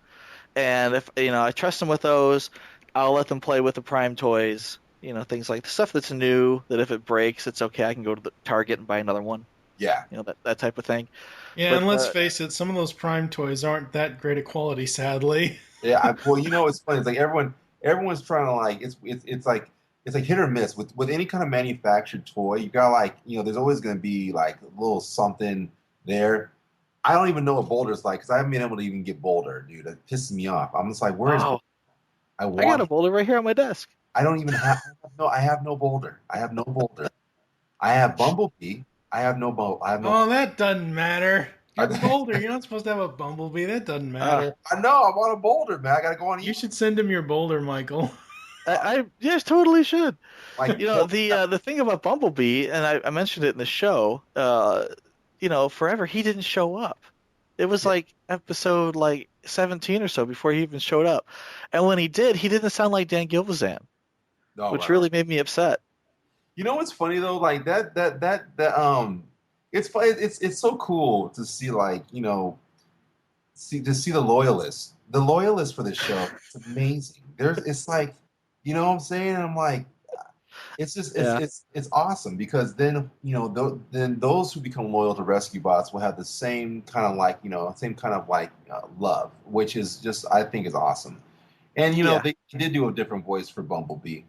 And if I trust them with those, I'll let them play with the Prime toys. Things like the stuff that's new. That if it breaks, it's okay. I can go to the Target and buy another one. Yeah. That type of thing. Yeah, and let's face it, some of those Prime toys aren't that great a quality, sadly. Yeah. It's funny. It's like everyone's trying to like it's like hit or miss with any kind of manufactured toy. You got there's always going to be like a little something there. I don't even know what Boulder's like because I haven't been able to even get Boulder, dude. It pisses me off. I'm just like, where is Boulder? I got a Boulder right here on my desk. I don't even have I have no Boulder. I have no Boulder. I have Bumblebee. I have no Boulder. Oh, that doesn't matter. You're Boulder. You're not supposed to have a Bumblebee. That doesn't matter. I know. I want a Boulder, man. I gotta go on. You should send him your Boulder, Michael. I totally should. The thing about Bumblebee, and I mentioned it in the show. Forever he didn't show up. It was like episode 17 or so before he even showed up, and when he did, he didn't sound like Dan Gilvezan, which really made me upset. You know what's funny though? Like it's so cool to see see the loyalists. The loyalists for this show. It's amazing. It's like, you know what I'm saying? I'm like, It's just Yeah. it's awesome because then then those who become loyal to rescue bots will have the same kind of like love, which is just I think is awesome. And Yeah. they did do a different voice for Bumblebee,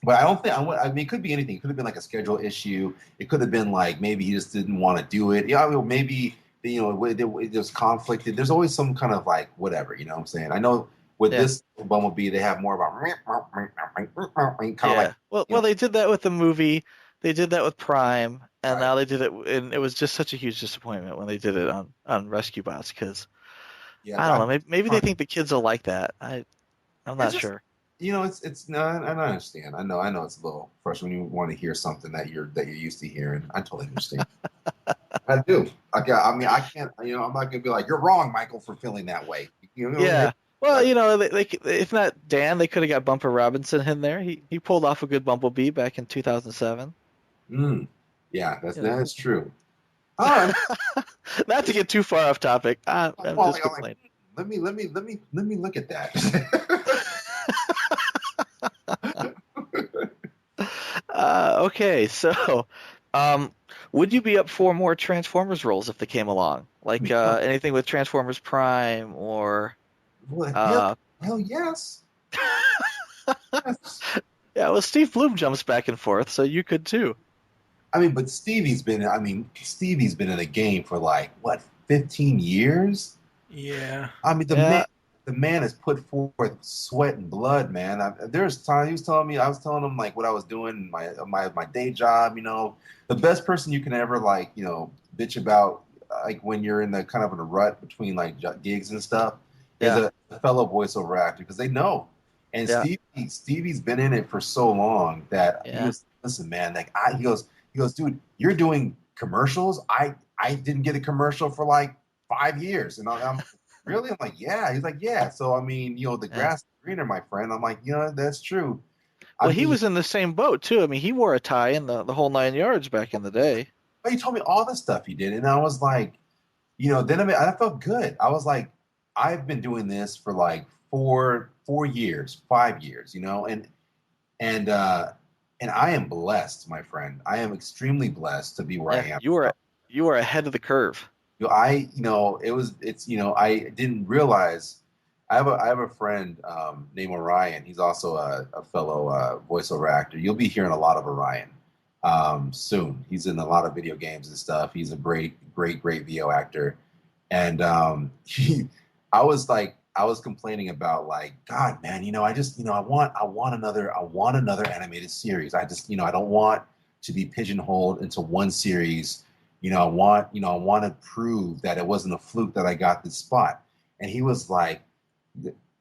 but I don't think I mean it could be anything. It could have been like a schedule issue. It could have been like maybe he just didn't want to do it. Yeah, I mean, maybe there's conflict. There's always some kind of like whatever. You know what I'm saying? I know with Yeah. this Bumblebee they have more about kind of Yeah. like Well, they did that with the movie. They did that with Prime, and right. now they did it, and it was just such a huge disappointment when they did it on Rescue Bots because Yeah, I don't know. Maybe they think the kids will like that. I'm it's not just sure. it's no, I understand. I know it's a little frustrating when you want to hear something that you're used to hearing. I totally understand. I do. I mean, I can't. I'm not gonna be like you're wrong, Michael, for feeling that way. Yeah. Well, Like, if not Dan, they could have got Bumper Robinson in there. He pulled off a good Bumblebee back in 2007. yeah, You know. that is true. Oh, Not to get too far off topic. I'm just I'm like, complaining. let me look at that. Okay, so would you be up for more Transformers roles if they came along? Like anything with Transformers Prime or Well, uh hell yes. Yes. yeah, well Steve Blum jumps back and forth, so you could too. I mean, but Stevie's been in the game for like what 15 years. Yeah. I mean, Yeah. the man has put forth sweat and blood, man. There's time he was telling me, I was telling him like what I was doing, my day job. The best person you can ever like, bitch about, like when you're in the kind of in a rut between like gigs and stuff, is Yeah. a fellow voiceover actor because they know. And Yeah. Stevie's been in it for so long that he Yeah. was listen, man. Like he goes, dude, you're doing commercials. I didn't get a commercial for like 5 years, and I'm really? I'm like, yeah. He's like, yeah. So I mean, the Yeah. grass is greener, my friend. I'm like, that's true. I Well, he mean, was in the same boat too. I mean, he wore a tie and the whole 9 yards back in the day. but he told me all the stuff he did, and I was like, then I felt good. I was like, I've been doing this for like 4 years, 5 years, and and I am blessed, my friend. I am extremely blessed to be where I Yeah, am. you were ahead of the curve. I didn't realize. I have a friend named Orion. He's also a fellow voiceover actor. You'll be hearing a lot of Orion soon. He's in a lot of video games and stuff. He's a great VO actor. And I was complaining about like, God, man, I just, I want another animated series. I just, I don't want to be pigeonholed into one series. I want to prove that it wasn't a fluke that I got this spot. And he was like,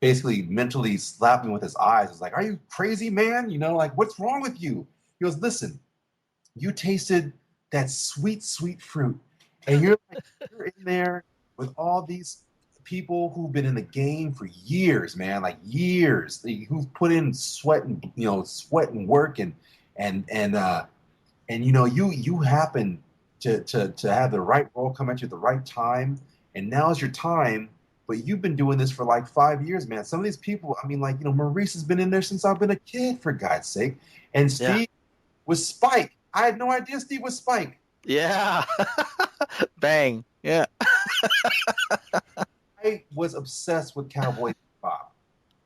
basically mentally slapped me with his eyes. It's like, are you crazy, man? Like, what's wrong with you? He goes, listen, you tasted that sweet, sweet fruit, and you're in there with all these people who've been in the game for years, man, like years, who've put in sweat and work and you happen to have the right role come at you at the right time, and now's your time. But you've been doing this for like 5 years, man. Some of these people, I mean, like, Maurice has been in there since I've been a kid, for God's sake. And Steve was Spike. I had no idea Steve was Spike. Yeah. Bang. Yeah. I was obsessed with Cowboy Bob.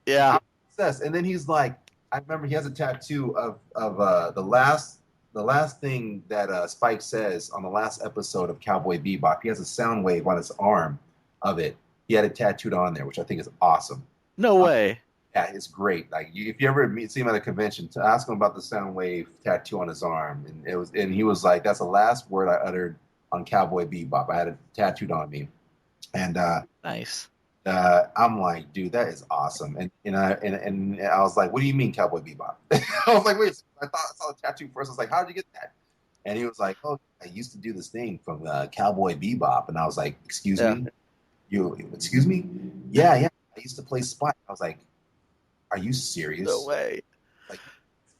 Yeah. Obsessed. And then he's like, I remember he has a tattoo of the last thing that Spike says on the last episode of Cowboy Bebop. He has a sound wave on his arm of it. He had it tattooed on there, which I think is awesome. No way. Yeah, it's great. Like if you ever see him at a convention, to ask him about the sound wave tattoo on his arm, and he was like, "That's the last word I uttered on Cowboy Bebop. I had it tattooed on me," and nice. I'm like, dude, that is awesome. And I was like, what do you mean, Cowboy Bebop? I was like, wait, I thought I saw the tattoo first. I was like, how did you get that? And he was like, oh, I used to do this thing from Cowboy Bebop, and I was like, excuse me. Excuse me? Yeah. I used to play Spike. I was like, are you serious? No way. Like,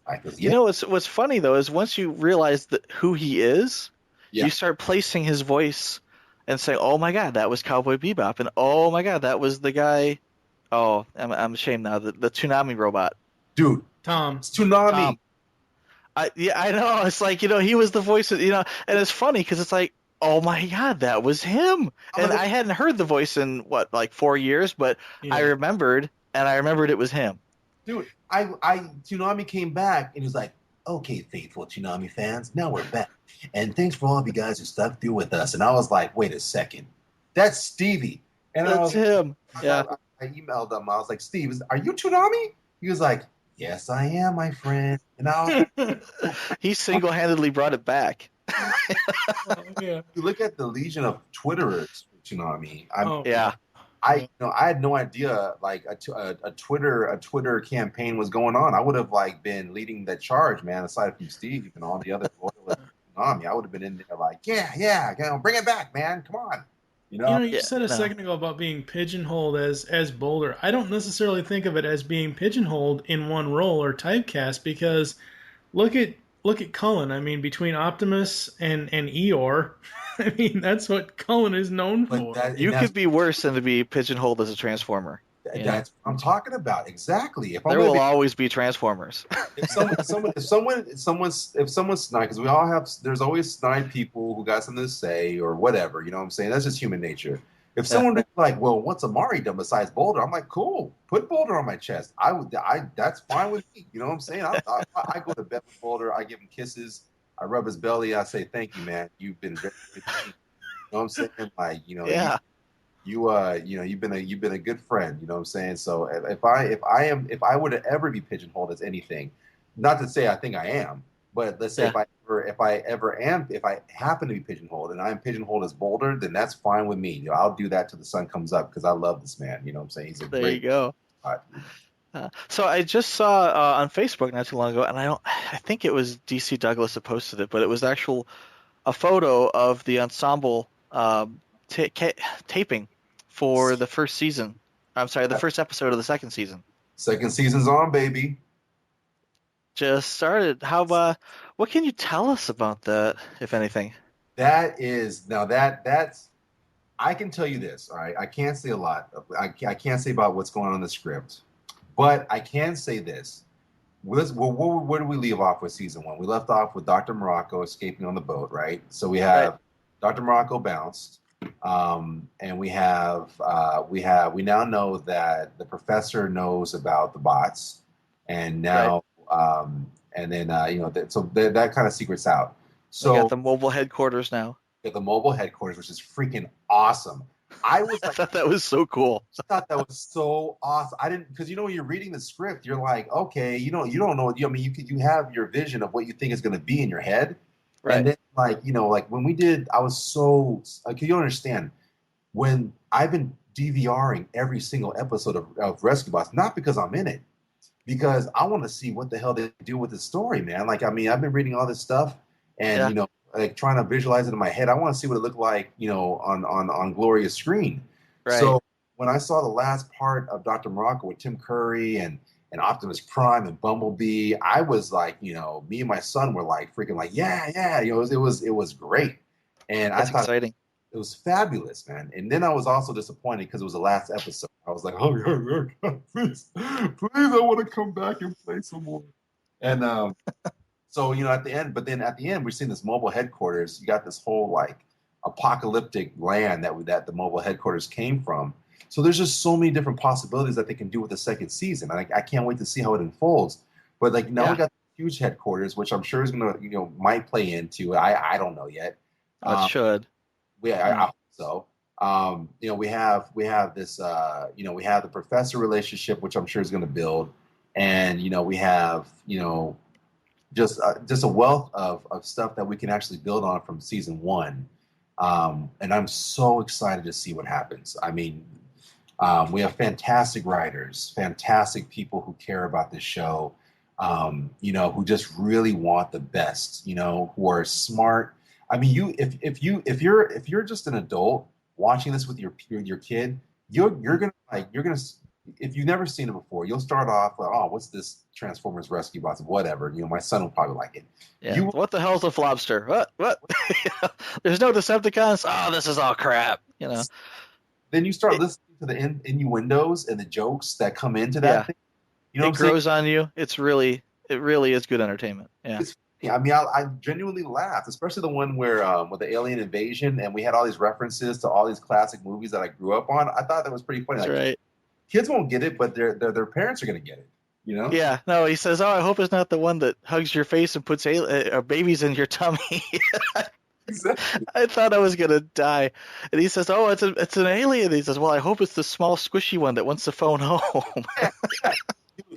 Spike was, You know what's funny though is once you realize who he is, you start placing his voice and saying, "Oh my God, that was Cowboy Bebop," and "Oh my God, that was the guy." Oh, I'm ashamed now. The Toonami robot. Dude, Tom. it's Toonami. I know. It's like, he was the voice of, and it's funny because it's like, oh my God, that was him. And I hadn't heard the voice in what, like 4 years, but I Yeah. remembered, and I remembered it was him. Dude, Tsunami came back and he was like, okay, faithful Tsunami fans, now we're back. And thanks for all of you guys who stuck through with us. And I was like, wait a second, that's Stevie. And That's him. Yeah. I emailed him. I was like, Steve, are you Tsunami? He was like, yes, I am, my friend. And I was He single-handedly brought it back. Yeah. you look at the legion of Twitterers for Tsunami. Yeah. I had no idea like a Twitter campaign was going on. I would have like been leading that charge, man. Aside from Steve and all the other loyalists of Tsunami, I would have been in there like, yeah, bring it back, man. Come on, You said a second ago about being pigeonholed as Boulder. I don't necessarily think of it as being pigeonholed in one role or typecast because look at Cullen. I mean, between Optimus and Eeyore, I mean that's what Cullen is known for. You could be worse than to be pigeonholed as a Transformer. That's what I'm talking about. Exactly. There will always be Transformers. If someone's snide, because we all have, there's always snide people who got something to say or whatever. You know what I'm saying? That's just human nature. If someone was like, well, what's Imari done besides Boulder? I'm like, cool, put Boulder on my chest. That's fine with me. You know what I'm saying? I go to bed with Boulder. I give him kisses. I rub his belly. I say, thank you, man. You've been very good to me. You know what I'm saying? Like, Yeah. You've been a good friend. You know what I'm saying? So if I were to ever be pigeonholed as anything, not to say I think I am, but let's say if I happen to be pigeonholed and I'm pigeonholed as Boulder, then that's fine with me. I'll do that till the sun comes up because I love this man. You know what I'm saying? He's There you go. So I just saw on Facebook not too long ago, and I think it was DC Douglas that posted it, but it was a photo of the ensemble taping for the first season. I'm sorry, the first episode of the second season. Second season's on, baby. Just started. What can you tell us about that, if anything? That's I can tell you this. All right, I can't say a lot. I can't say about what's going on in the script, but I can say this. Where do we leave off with season 1? We left off with Dr. Morocco escaping on the boat, right? So we have Dr. Morocco bounced, and we now know that the professor knows about the bots, and now that kind of secrets out. So we got the mobile headquarters now. Get the mobile headquarters, which is freaking awesome. I thought that was so cool. I thought that was so awesome. I didn't, because when you're reading the script, you're like, okay, you don't know. I mean, you have your vision of what you think is going to be in your head, right? And then like when we did, I was so. You understand when I've been DVRing every single episode of Rescue Bots, not because I'm in it, because I want to see what the hell they do with the story, man. Like, I mean, I've been reading all this stuff, and like trying to visualize it in my head. I want to see what it looked like, on Gloria's screen. Right. So when I saw the last part of Dr. Morocco with Tim Curry and Optimus Prime and Bumblebee, I was like, me and my son were like freaking like, yeah. It was great. And That's I thought exciting. It was fabulous, man. And then I was also disappointed because it was the last episode. I was like, oh, yeah, please, I want to come back and play some more. And so, at the end, we're seeing this mobile headquarters. You got this whole like apocalyptic land that the mobile headquarters came from. So there's just so many different possibilities that they can do with the second season. I can't wait to see how it unfolds. But like now we got huge headquarters, which I'm sure is gonna might play into. I don't know yet. It should. I hope so. We have this. We have the professor relationship, which I'm sure is going to build, and we have just a wealth of stuff that we can actually build on from season 1. And I'm so excited to see what happens. I mean, we have fantastic writers, fantastic people who care about this show, who just really want the best, who are smart. I mean, if you're just an adult watching this with your kid, you're gonna if you've never seen it before, you'll start off like, oh, what's this Transformers Rescue Bots? Whatever. My son will probably like it. Yeah. What the hell's a Flobster? What? There's no Decepticons. Oh, this is all crap. Then you start listening to the innuendos and the jokes that come into that thing. It grows on you. It really is good entertainment. Yeah. Yeah, I mean, I genuinely laughed, especially the one where with the alien invasion, and we had all these references to all these classic movies that I grew up on. I thought that was pretty funny. That's Like, right. kids won't get it, but their parents are gonna get it. You know? Yeah, no, he says, "Oh, I hope it's not the one that hugs your face and puts babies in your tummy." Exactly. I thought I was gonna die. And he says, "Oh, it's an alien." He says, "Well, I hope it's the small, squishy one that wants to phone home." Yeah, yeah.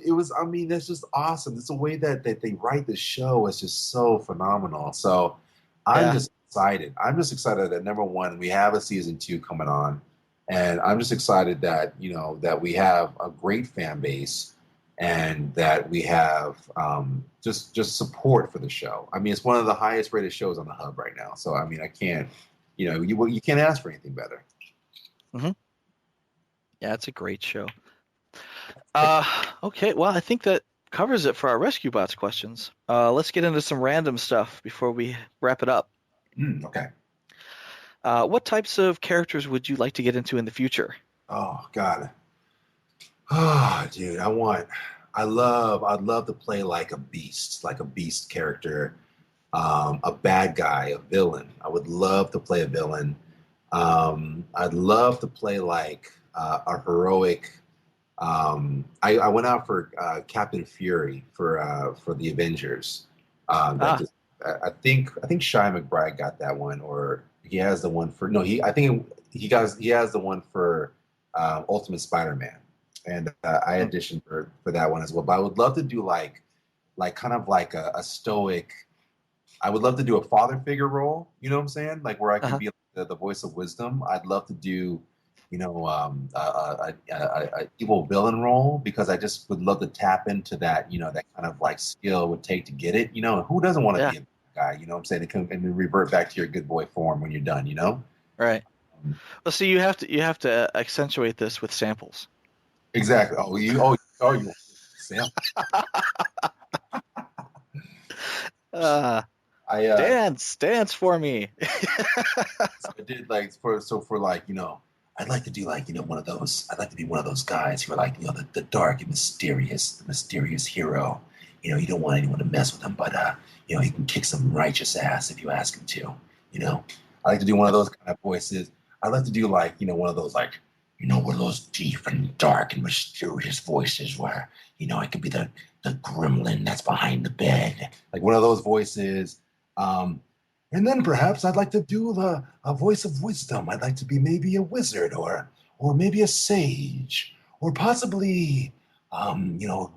It was. I mean, that's just awesome. It's the way that they write the show is just so phenomenal. So I'm Yeah. just excited. I'm just excited that number one, we have a season 2 coming on, and I'm just excited that that we have a great fan base and that we have just support for the show. I mean, it's one of the highest rated shows on the hub right now. So I mean, I can't, you can't ask for anything better. hmm Yeah, it's a great show. Okay, well, I think that covers it for our Rescue Bots questions. Let's get into some random stuff before we wrap it up. Okay. What types of characters would you like to get into in the future? Oh God. Oh, dude, I'd love to play like a beast character, a bad guy, a villain. I would love to play a villain. I'd love to play like a heroic. I went out for Captain Fury for the Avengers. Ah, I think Shy McBride got that one, or he has the one for no. I think he has the one for Ultimate Spider-Man, and I hmm, auditioned for that one as well. But I would love to do like kind of like a stoic. I would love to do a father figure role. You know what I'm saying? Like where I could uh-huh. be the voice of wisdom. I'd love to do, a evil villain role because I just would love to tap into that. That kind of like skill it would take to get it. Who doesn't want to Yeah, be a guy? You know what I'm saying? And then revert back to your good boy form when you're done. right. Um, Well, see, you have to accentuate this with samples. exactly. You Sam. Uh, I dance for me. So I did like for like I'd like to do like one of those. I'd like to be one of those guys who are like the dark and mysterious hero. You don't want anyone to mess with him, but he can kick some righteous ass if you ask him to. I like to do one of those kind of voices. I like to do like one of those like one of those deep and dark and mysterious voices where I could be the gremlin that's behind the bed, like one of those voices. Um, and then perhaps I'd like to do a voice of wisdom. I'd like to be maybe a wizard or maybe a sage or possibly a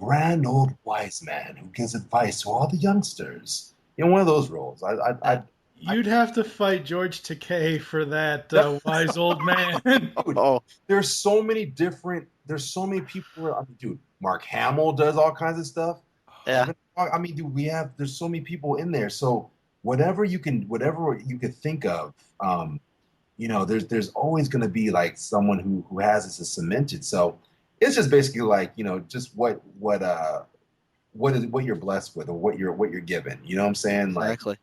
grand old wise man who gives advice to all the youngsters. One of those roles. Yeah. You'd have to fight George Takei for that I wise old man. dude, Oh, there's so many different. There's so many people. I mean, dude, Mark Hamill does all kinds of stuff. yeah, I mean, dude, there's so many people in there. So whatever you could think of, there's always going to be like someone who has this is cemented. So it's just basically like just what you're blessed with or what you're given. You know what I'm saying? Like, exactly.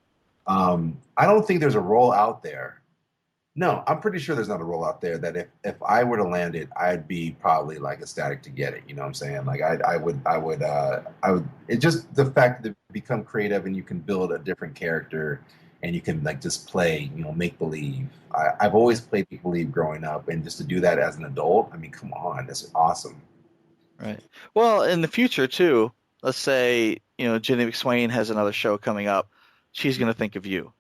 I don't think there's a role out there. No, I'm pretty sure there's not a role out there that if I were to land it, I'd be probably like ecstatic to get it. You know what I'm saying? Like I would. It just the fact that you become creative and you can build a different character and you can like just play, make believe. I've always played make believe growing up, and just to do that as an adult, I mean, come on, that's awesome. Right. Well, in the future too, let's say, Jenny McSwain has another show coming up. She's going to think of you.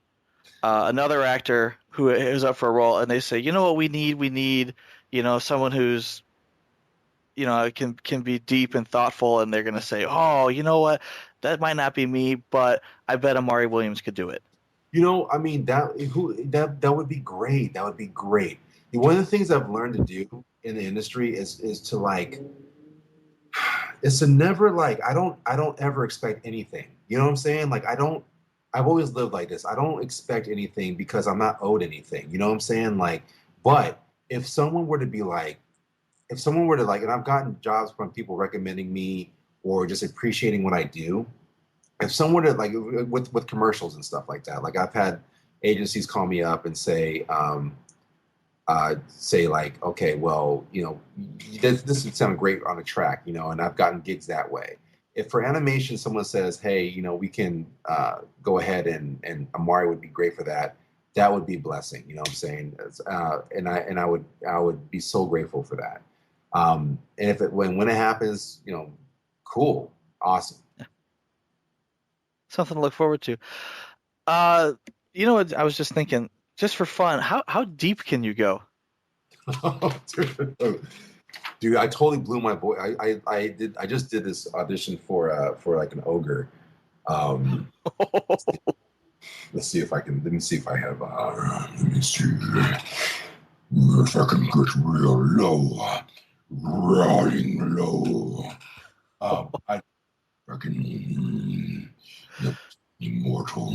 Another actor who is up for a role, and they say, you know what we need? We need, someone who's, can be deep and thoughtful, and they're going to say, oh, you know what? That might not be me, but I bet Imari Williams could do it. I mean that would be great. That would be great. One of the things I've learned to do in the industry is to like is to never like I don't ever expect anything. You know what I'm saying? Like I've always lived like this. I don't expect anything because I'm not owed anything. You know what I'm saying? Like, but if someone were to be like, if someone were to like, and I've gotten jobs from people recommending me or just appreciating what I do. If someone were to like with commercials and stuff like that, like I've had agencies call me up and say like, okay, well, this would sound great on a track, and I've gotten gigs that way. if for animation someone says, hey, we can go ahead and Imari would be great for that, that would be a blessing. You know what I'm saying? And I would be so grateful for that. And if when it happens, cool, awesome. Something to look forward to. What I was just thinking, just for fun, how deep can you go? Dude, I totally blew my voice. I just did this audition for like an ogre. Let's see if I can. Let me see if I have. Let me see if I can get real low, running low. I reckon the immortal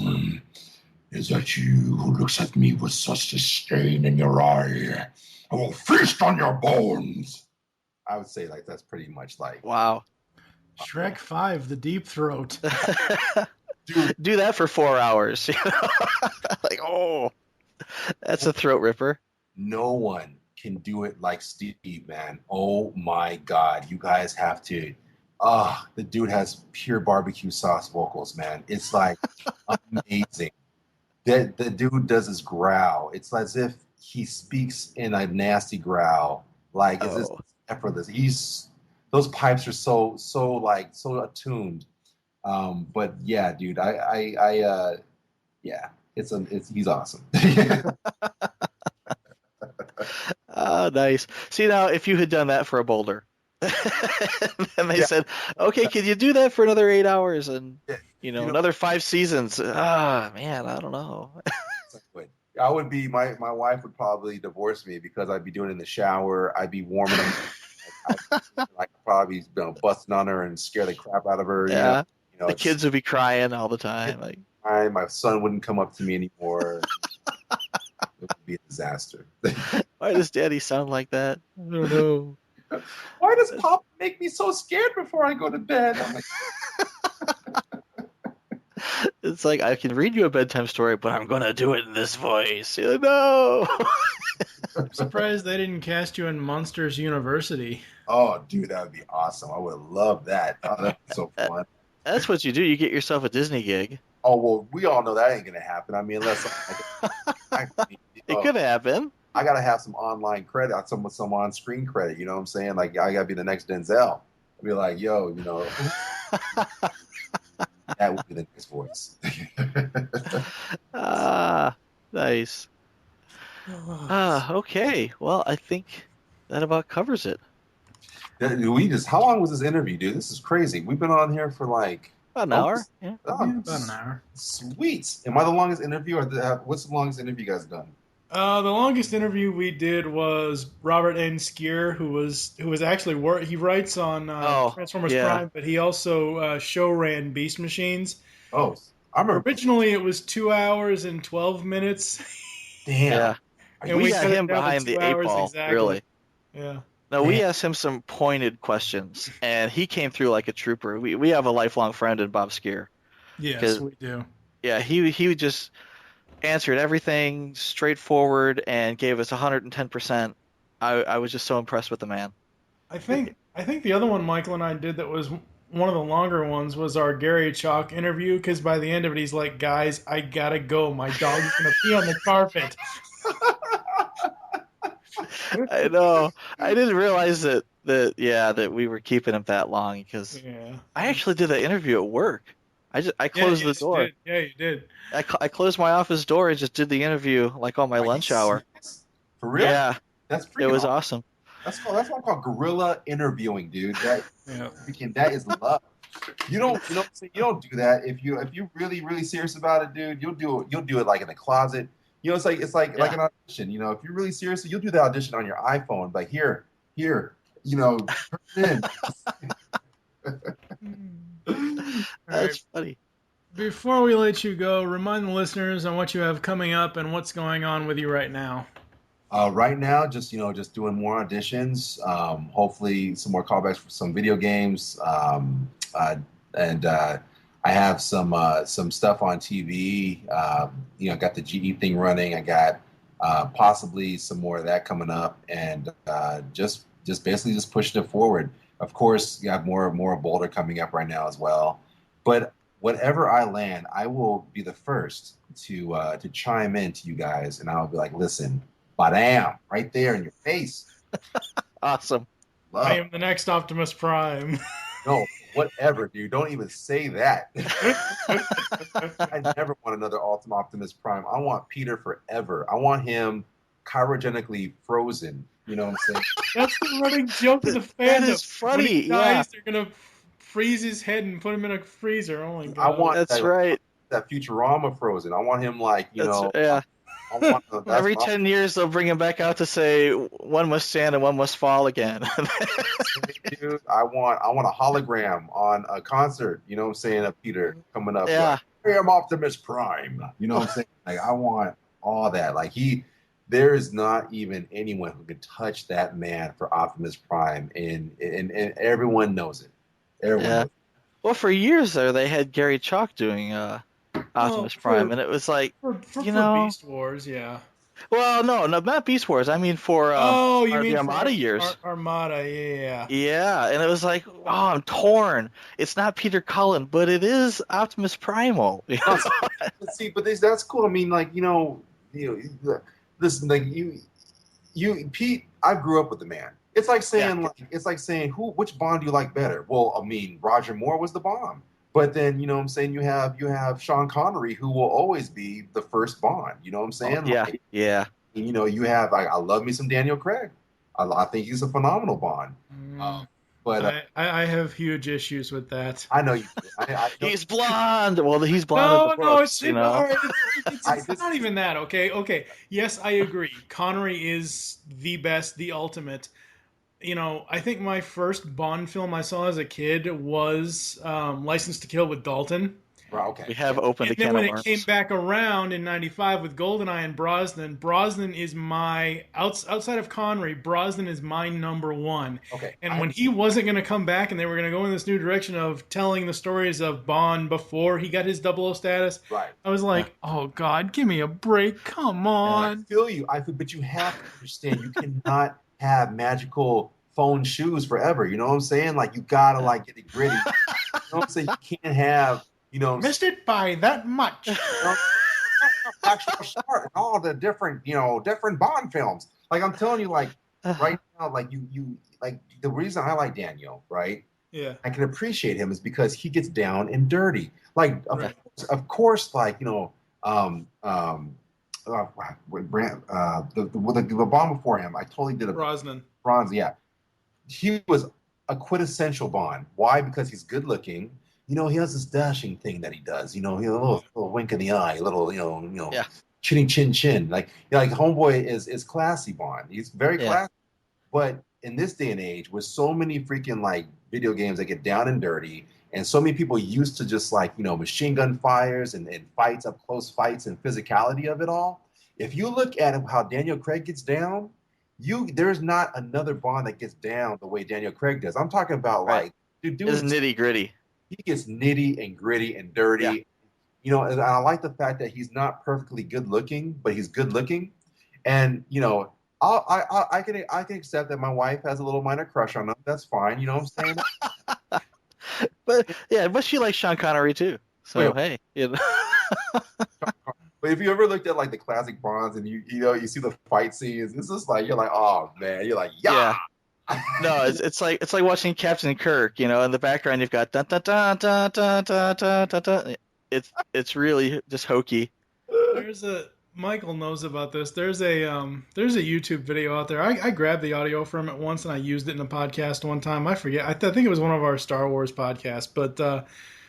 is that you who looks at me with such disdain in your eye. I will feast on your bones. I would say like that's pretty much like wow. Shrek 5, the deep throat. Dude, do that for 4 hours. Like, oh, that's a throat ripper. No one can do it like Steve, man. Oh my God, you guys have to. The dude has pure barbecue sauce vocals, man. It's like amazing. The dude does his growl. It's as if he speaks in a nasty growl. Like it's effortless. Those pipes are so attuned. But yeah, dude, he's awesome. Oh, nice. See, now if you had done that for a boulder, and they said, okay, can you do that for another 8 hours and another 5 seasons? Man, I don't know. I would be my wife would probably divorce me because I'd be doing it in the shower. I'd be warming up. I'd probably busting on her and scare the crap out of her. Yeah. The kids would be crying all the time. Like, my son wouldn't come up to me anymore. It would be a disaster. Why does Daddy sound like that? I don't know. Why does Pop make me so scared before I go to bed? I'm like, it's like, I can read you a bedtime story, but I'm going to do it in this voice. You're like, no. I'm surprised they didn't cast you in Monsters University. Oh, dude, that would be awesome. I would love that. Oh, that'd be so fun. That's what you do. You get yourself a Disney gig. Oh, well, we all know that ain't going to happen. I mean, unless it could happen. I got to have some online credit, some on-screen credit. You know what I'm saying? Like, I got to be the next Denzel. I'd be like, yo, that would be the next voice. Nice. Okay. Well, I think that about covers it. How long was this interview, dude? This is crazy. We've been on here for like about an hour. Yeah. About an hour. Sweet. Am I the longest interview, or what's the longest interview you guys done? The longest interview we did was Robert N. Skier, who was actually he writes on Transformers Prime, but he also show ran Beast Machines. Oh, I remember. Originally, it was 2 hours and 12 minutes. Damn. Yeah. And we got him behind the 8 ball, exactly. Really. Yeah. No, we asked him some pointed questions, and he came through like a trooper. We have a lifelong friend in Bob Skier. Yes, we do. Yeah, he just answered everything straightforward and gave us 110%. I was just so impressed with the man. I think the other one Michael and I did that was one of the longer ones was our Gary Chalk interview, because by the end of it he's like, guys, I gotta go. My dog's gonna pee on the carpet. I know. I didn't realize that we were keeping him that long, because I actually did that interview at work. I closed the door. You did. Yeah, you did. I closed my office door and just did the interview like on my lunch hour. For real? Yeah. That's it was awesome. That's what I call guerrilla interviewing, dude. That is love. You don't do that if you're really serious about it, dude. You'll do it like in a closet. It's like an audition. If you're really serious, you'll do the audition on your iPhone. Like here, turn it in. That's funny. Before we let you go, remind the listeners on what you have coming up and what's going on with you right now. Right now, just doing more auditions. Hopefully, some more callbacks for some video games. And I have some stuff on TV. Got the GE thing running. I got possibly some more of that coming up, and just basically just pushing it forward. Of course, you have more Boulder coming up right now as well. But whatever I land, I will be the first to chime in to you guys, and I'll be like, listen, badam, right there in your face. Awesome. I Love. am the next Optimus Prime. No, whatever, dude. Don't even say that. I never want another Ultimate Optimus Prime. I want Peter forever. I want him cryogenically frozen. You know what I'm saying? That's the running joke of the fandom. That is When he funny. dies, Yeah, they're gonna freeze his head and put him in a freezer. Oh my I god. want that's that, right. that Futurama frozen. I want him like, That's yeah. I want that's Every my 10 years they'll bring him back out to say one must stand and one must fall again. dude. I want a hologram on a concert. You know what I'm saying? Of Peter coming up. Yeah. Like, hey, I'm Optimus Prime. You know what I'm saying? Like I want all that. Like there is not even anyone who can touch that man for Optimus Prime, and everyone knows it. Everyone Yeah. knows it. Well, for years there, they had Gary Chalk doing Optimus Prime, and it was like, for you know, Beast Wars, yeah. well, no, not Beast Wars. I mean for Oh, you mean the for Armada years. Armada, yeah. Yeah, and it was like, oh, I'm torn. It's not Peter Cullen, but it is Optimus Primal. You know? See, but that's cool. I mean, like listen, like Pete. I grew up with the man. It's like saying which Bond do you like better? Well, I mean, Roger Moore was the Bond. But then, you know what I'm saying, you have Sean Connery, who will always be the first Bond. You know what I'm saying? Yeah, like, yeah. you know, you have I love me some Daniel Craig. I think he's a phenomenal Bond. But I have huge issues with that. I know you. I know, He's blonde. Well, he's blonde. No, Brooks, you know. it's not even that. Okay. Yes, I agree. Connery is the best, the ultimate. You know, I think my first Bond film I saw as a kid was License to Kill with Dalton. Well, okay. We have opened a And then can when of it worms. came back around in '95 with GoldenEye and Brosnan is my outside of Connery, Brosnan is my number one. Okay. And when he wasn't going to come back, and they were going to go in this new direction of telling the stories of Bond before he got his 00 status, Right. I was like, oh God, give me a break, come on. I feel you. But you have to understand, you cannot have magical phone shoes forever. You know what I'm saying? Like you gotta like get it gritty. You know what I'm saying? You can't have, you know, Missed it by that much. actual start and all the different Bond films. Like I'm telling you, like right now, like you like the reason I like Daniel, right? Yeah. I can appreciate him is because he gets down and dirty. Like of course, like the Bond before him, I totally did a Brosnan. yeah. He was a quintessential Bond. Why? Because he's good looking. You know, he has this dashing thing that he does. You know, he has a little wink in the eye, a little, chinny chin. Like Homeboy is classy Bond. He's very classy. But in this day and age, with so many freaking like video games that get down and dirty, and so many people used to just like, machine gun fires and fights, up close fights and physicality of it all. If you look at how Daniel Craig gets down, there's not another Bond that gets down the way Daniel Craig does. I'm talking about like dude, it's nitty gritty. He gets nitty and gritty and dirty. Yeah. And I like the fact that he's not perfectly good looking, but he's good looking. And I can accept that my wife has a little minor crush on him. That's fine. You know what I'm saying? but she likes Sean Connery too. So hey, But if you ever looked at like the classic Bonds and you see the fight scenes, it's just like you're like, oh man, you're like, yeah. No, it's like watching Captain Kirk. In the background you've got dun dun dun dun dun dun dun dun dun. It's really just hokey. Michael knows about this. There's a YouTube video out there. I grabbed the audio from it once and I used it in a podcast one time. I forget. I think it was one of our Star Wars podcasts, but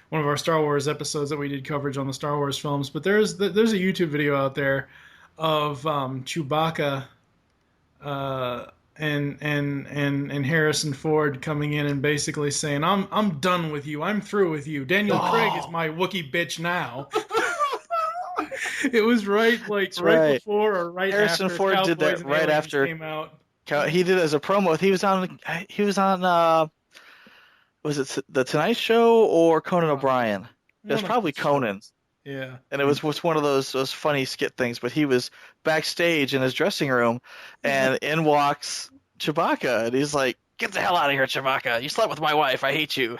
one of our Star Wars episodes that we did coverage on the Star Wars films. But there's a YouTube video out there of Chewbacca and Harrison Ford coming in and basically saying, I'm done with you. I'm through with you. Daniel Craig is my Wookiee bitch now. It was right before or right Harrison after Ford Cowboys did that and right Aliens after came out. He did it as a promo. He was on was it the Tonight Show or Conan O'Brien? It was probably Conan. Yeah. And it was one of those funny skit things, but he was backstage in his dressing room and in walks Chewbacca and he's like, Get the hell out of here, Chewbacca. You slept with my wife. I hate you.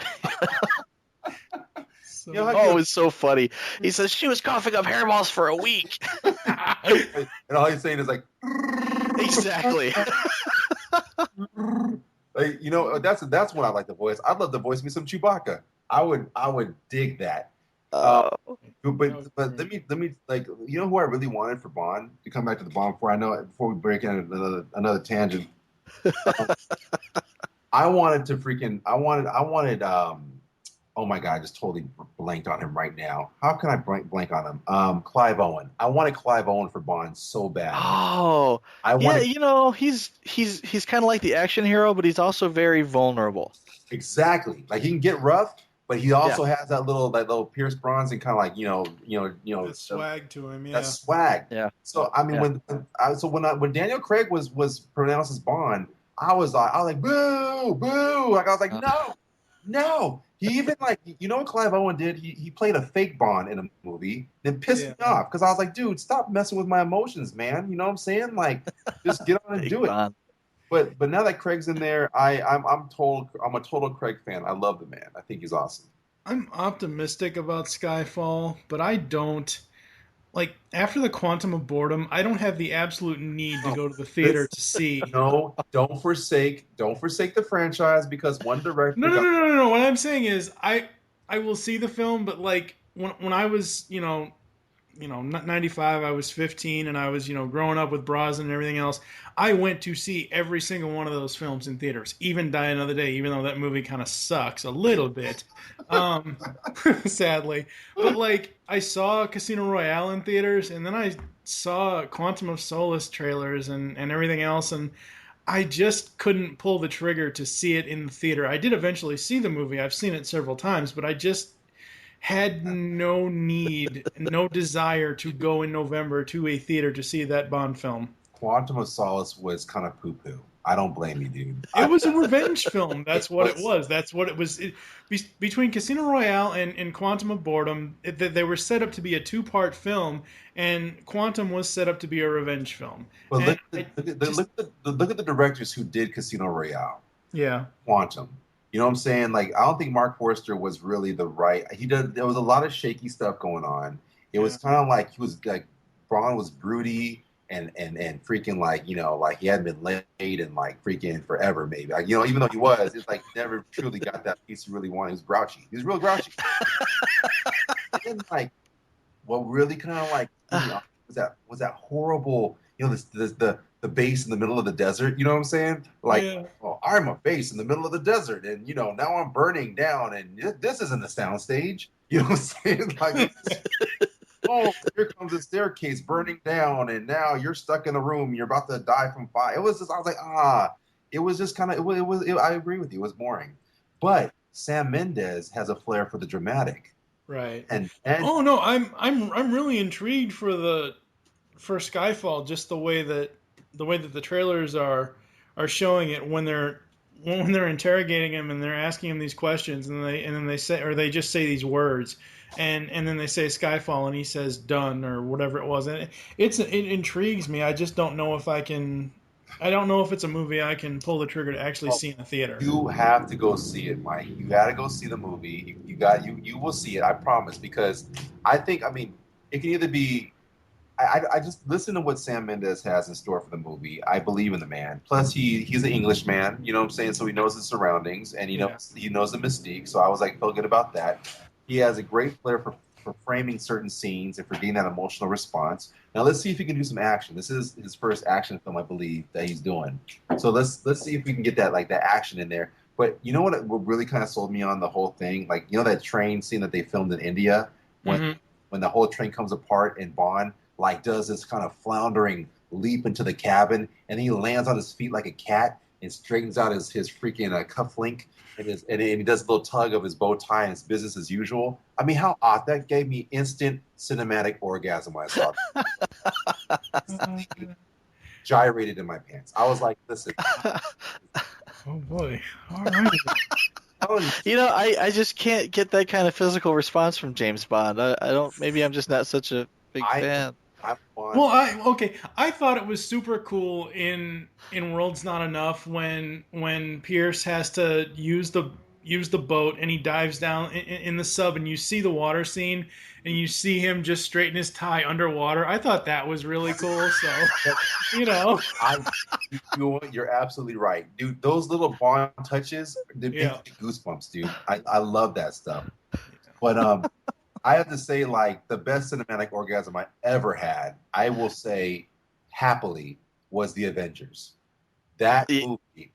So, You know how Oh, it's so funny. He says she was coughing up hairballs for a week. and all he's saying is like, Exactly. like, you know, that's when I like the voice. I'd love to voice me some Chewbacca. I would dig that. Oh. But let me like, you know who I really wanted for Bond, to come back to the Bond before we break into another tangent. I wanted oh my God, I just totally blanked on him right now. How can I blank on him? Clive Owen. I wanted Clive Owen for Bond so bad. Oh. I Yeah, wanted you know, he's kind of like the action hero, but he's also very vulnerable. exactly, like he can get rough, but he also has that little Pierce Brosnan kind of like that swag to him, yeah. that swag. Yeah. So I mean, when Daniel Craig was pronounced as Bond, I was like boo, boo. Like I was like no. He even like, you know what Clive Owen did? He played a fake Bond in a movie, then pissed me off because I was like, dude, stop messing with my emotions, man. You know what I'm saying? Like, just get on and do it. But now that Craig's in there, I'm a total Craig fan. I love the man. I think he's awesome. I'm optimistic about Skyfall, but I don't like after the Quantum of Boredom. I don't have the absolute need to go to the theater to see. No, don't forsake the franchise because one director. No. What I'm saying is, I will see the film, but like when I was 95, I was 15, and I was growing up with Brosnan and everything else. I went to see every single one of those films in theaters, even Die Another Day, even though that movie kind of sucks a little bit, sadly. But like I saw Casino Royale in theaters, and then I saw Quantum of Solace trailers and everything else, and I just couldn't pull the trigger to see it in the theater. I did eventually see the movie. I've seen it several times, but I just had no need, no desire to go in November to a theater to see that Bond film. Quantum of Solace was kind of poo-poo. I don't blame you, dude. It was a revenge film. That's what it was. That's what it was. Between Casino Royale and Quantum of Boredom, they were set up to be a two-part film, and Quantum was set up to be a revenge film. But look at the directors who did Casino Royale. Yeah. Quantum. You know what I'm saying? Like, I don't think Mark Forster was really the right. There was a lot of shaky stuff going on. It was kind of like he was like Braun was broody and freaking like like he hadn't been laid in like freaking forever maybe. Like, even though he was, it's like he never truly got that piece he really wanted. He was grouchy. He was real grouchy. And like, what really kind of like was that horrible. The base in the middle of the desert, you know what I'm saying? Like, oh, I'm a base in the middle of the desert, and now I'm burning down, and this isn't a soundstage. You know what I'm saying? Like, oh, here comes the staircase burning down, and now you're stuck in a room. You're about to die from fire. It was just, I was like, it was just kind of, it was. I agree with you. It was boring, but Sam Mendes has a flair for the dramatic, right? And oh no, I'm really intrigued for Skyfall, just the way that the trailers are showing it when they're interrogating him and they're asking him these questions, and then they say, or they just say these words, and then they say Skyfall and he says done or whatever it was, and it intrigues me. I just don't know if I don't know if it's a movie I can pull the trigger to actually see in the theater. You have to go see it, Mike. You got to go see the movie. You will see it, I promise, because I think, it can either be. I just listen to what Sam Mendes has in store for the movie. I believe in the man. Plus, he's an Englishman, you know what I'm saying? So he knows his surroundings, and he knows the mystique. So I was like, feel good about that. He has a great flair for framing certain scenes and for getting that emotional response. Now let's see if he can do some action. This is his first action film, I believe, that he's doing. So let's see if we can get that action in there. But you know what really kind of sold me on the whole thing? Like, that train scene that they filmed in India when the whole train comes apart and Bond like does this kind of floundering leap into the cabin, and he lands on his feet like a cat and straightens out his freaking cufflink, and he does a little tug of his bow tie, and it's business as usual. How odd. That gave me instant cinematic orgasm when I saw it. Gyrated in my pants. I was like, listen. Oh boy. All right. I just can't get that kind of physical response from James Bond. I don't. Maybe I'm just not such a big fan. have fun. Well, I thought it was super cool in World's Not Enough when Pierce has to use the boat and he dives down in the sub and you see the water scene and you see him just straighten his tie underwater. I thought that was really cool. So, you know, You're absolutely right, dude. Those little Bond touches, they make Yeah. me goosebumps, dude. I love that stuff. But I have to say, like, the best cinematic orgasm I ever had, I will say, happily, was the Avengers. That movie,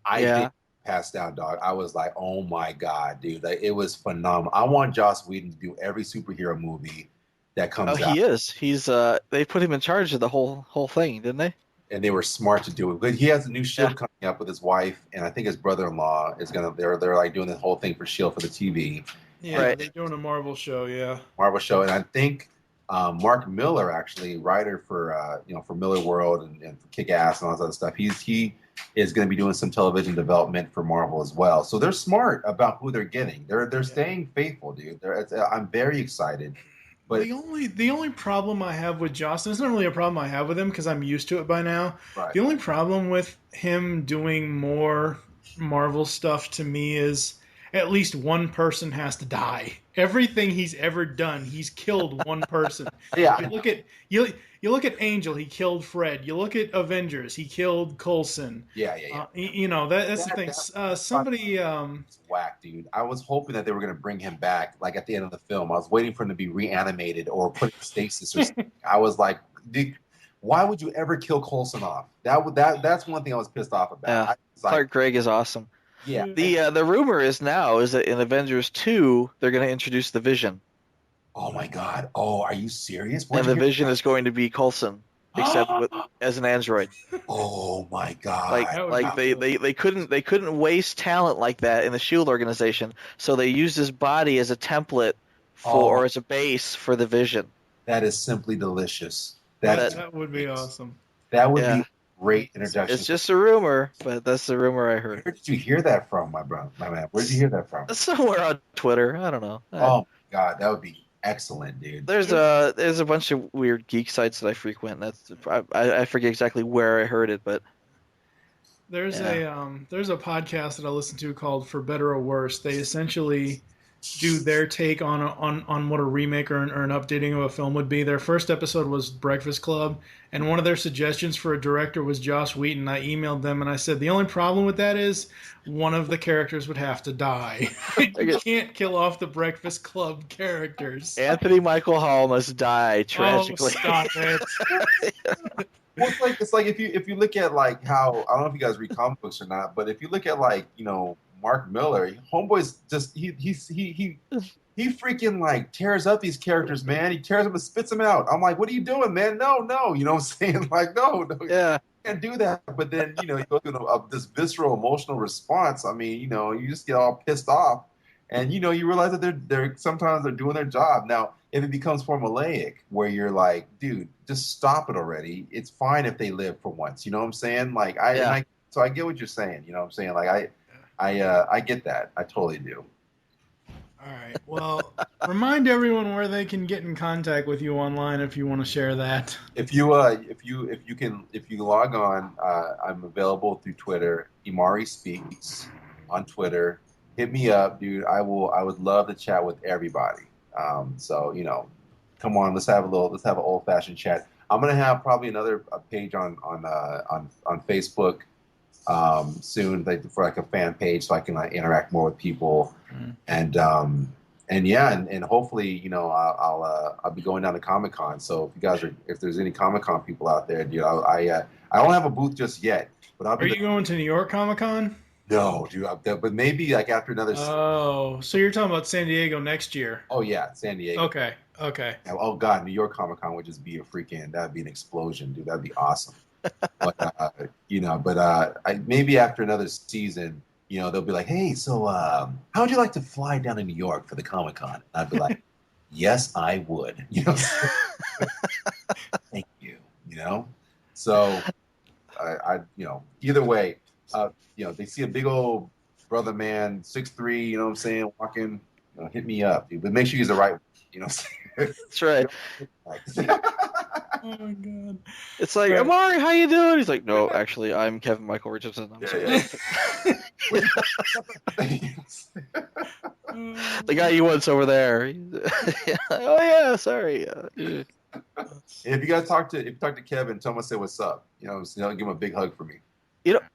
I Yeah. did pass down, dog. I was like, oh my god, dude, like, it was phenomenal. I want Joss Whedon to do every superhero movie that Oh, comes out, he is. He's they put him in charge of the whole thing, didn't they? and they were smart to do it. But he has a new Shield Yeah. coming up with his wife, and I think his brother-in-law is gonna. They're like doing the whole thing for Shield for the TV. yeah, Right. they're doing a Marvel show. Yeah. Marvel show, and I think Mark Miller, actually writer for for Miller World and for Kick Ass and all that other stuff, he is going to be doing some television development for Marvel as well. So they're smart about who they're getting. They're staying faithful, dude. I'm very excited. But The only problem I have with Joss, and it's not really a problem I have with him because I'm used to it by now. right. The only problem with him doing more Marvel stuff to me is at least one person has to die. Everything he's ever done, he's killed one person. Yeah, You look at Angel, he killed Fred. You look at Avengers, he killed Coulson. yeah. You know that's the thing. Somebody It's whack, dude. I was hoping that they were going to bring him back, like at the end of the film. I was waiting for him to be reanimated or put in stasis or something. I was like, dude, why would you ever kill Coulson off? That's one thing I was pissed off about. Yeah. I was like, Clark Gregg is awesome. yeah, The rumor is that in Avengers 2 they're going to introduce the Vision, oh my god. Oh, are you serious? and Where'd the you hear Vision is going to be Coulson, except as an android. Oh my god. That would be cool. They couldn't waste talent like that in the Shield organization, so they used his body as a template or as a base for the Vision. That is simply delicious. That would be awesome. That would Yeah. be great introduction. It's just a rumor, but that's the rumor I heard. Where did you hear that from, my man? Where did you hear that from? Somewhere on Twitter. I don't know. Oh my god, that would be excellent, dude. There's a bunch of weird geek sites that I frequent. I forget exactly where I heard it, but There's a podcast that I listen to called For Better or Worse. They essentially do their take on what a remake or an updating of a film would be. Their first episode was Breakfast Club, and one of their suggestions for a director was Joss Whedon. I emailed them and I said the only problem with that is one of the characters would have to die. You can't kill off the Breakfast Club characters. Anthony Michael Hall must die tragically. Oh, stop it. Well, it's like if you look at like how, I don't know if you guys read comic books or not, but if you look at like Mark Miller, Homeboy's just he freaking like tears up these characters, man. He tears them and spits them out. I'm like, what are you doing, man? No, you know what I'm saying? Like, no, Yeah. you can't do that. But then you go through this visceral emotional response. I mean, you just get all pissed off, and you realize that they're sometimes they're doing their job. Now, if it becomes formulaic, where you're like, dude, just stop it already. It's fine if they live for once. You know what I'm saying? Like so I get what you're saying. You know what I'm saying? Like I get that. I totally do. All right. Well, remind everyone where they can get in contact with you online if you want to share that. If you log on, I'm available through Twitter. Imari Speaks on Twitter. Hit me up, dude. I would love to chat with everybody. So come on, let's have an old fashioned chat. I'm gonna have probably another page on Facebook soon, for like a fan page, so I can interact more with people. And hopefully I'll be going down to Comic-Con. So if there's any Comic-Con people out there, dude, I don't have a booth just yet, but Are you going to New York Comic-Con? No, dude, but maybe like after another. Oh, so you're talking about San Diego next year? Oh yeah, San Diego. Okay. Oh god, New York Comic-Con would just be that'd be an explosion, dude. That'd be awesome. But maybe after another season, they'll be like, hey, so how would you like to fly down to New York for the Comic-Con? And I'd be like, yes, I would. Thank you. So either way, they see a big old brother man, 6'3", you know what I'm saying, walking, hit me up, dude. But make sure he's the right one, That's right. Oh my god. It's like, Right. Imari, how you doing? He's like, no, actually, I'm Michael Richardson. I'm sorry. The guy you once over there. Oh yeah, sorry. If you talk to Kevin, tell him I say what's up. Give him a big hug for me.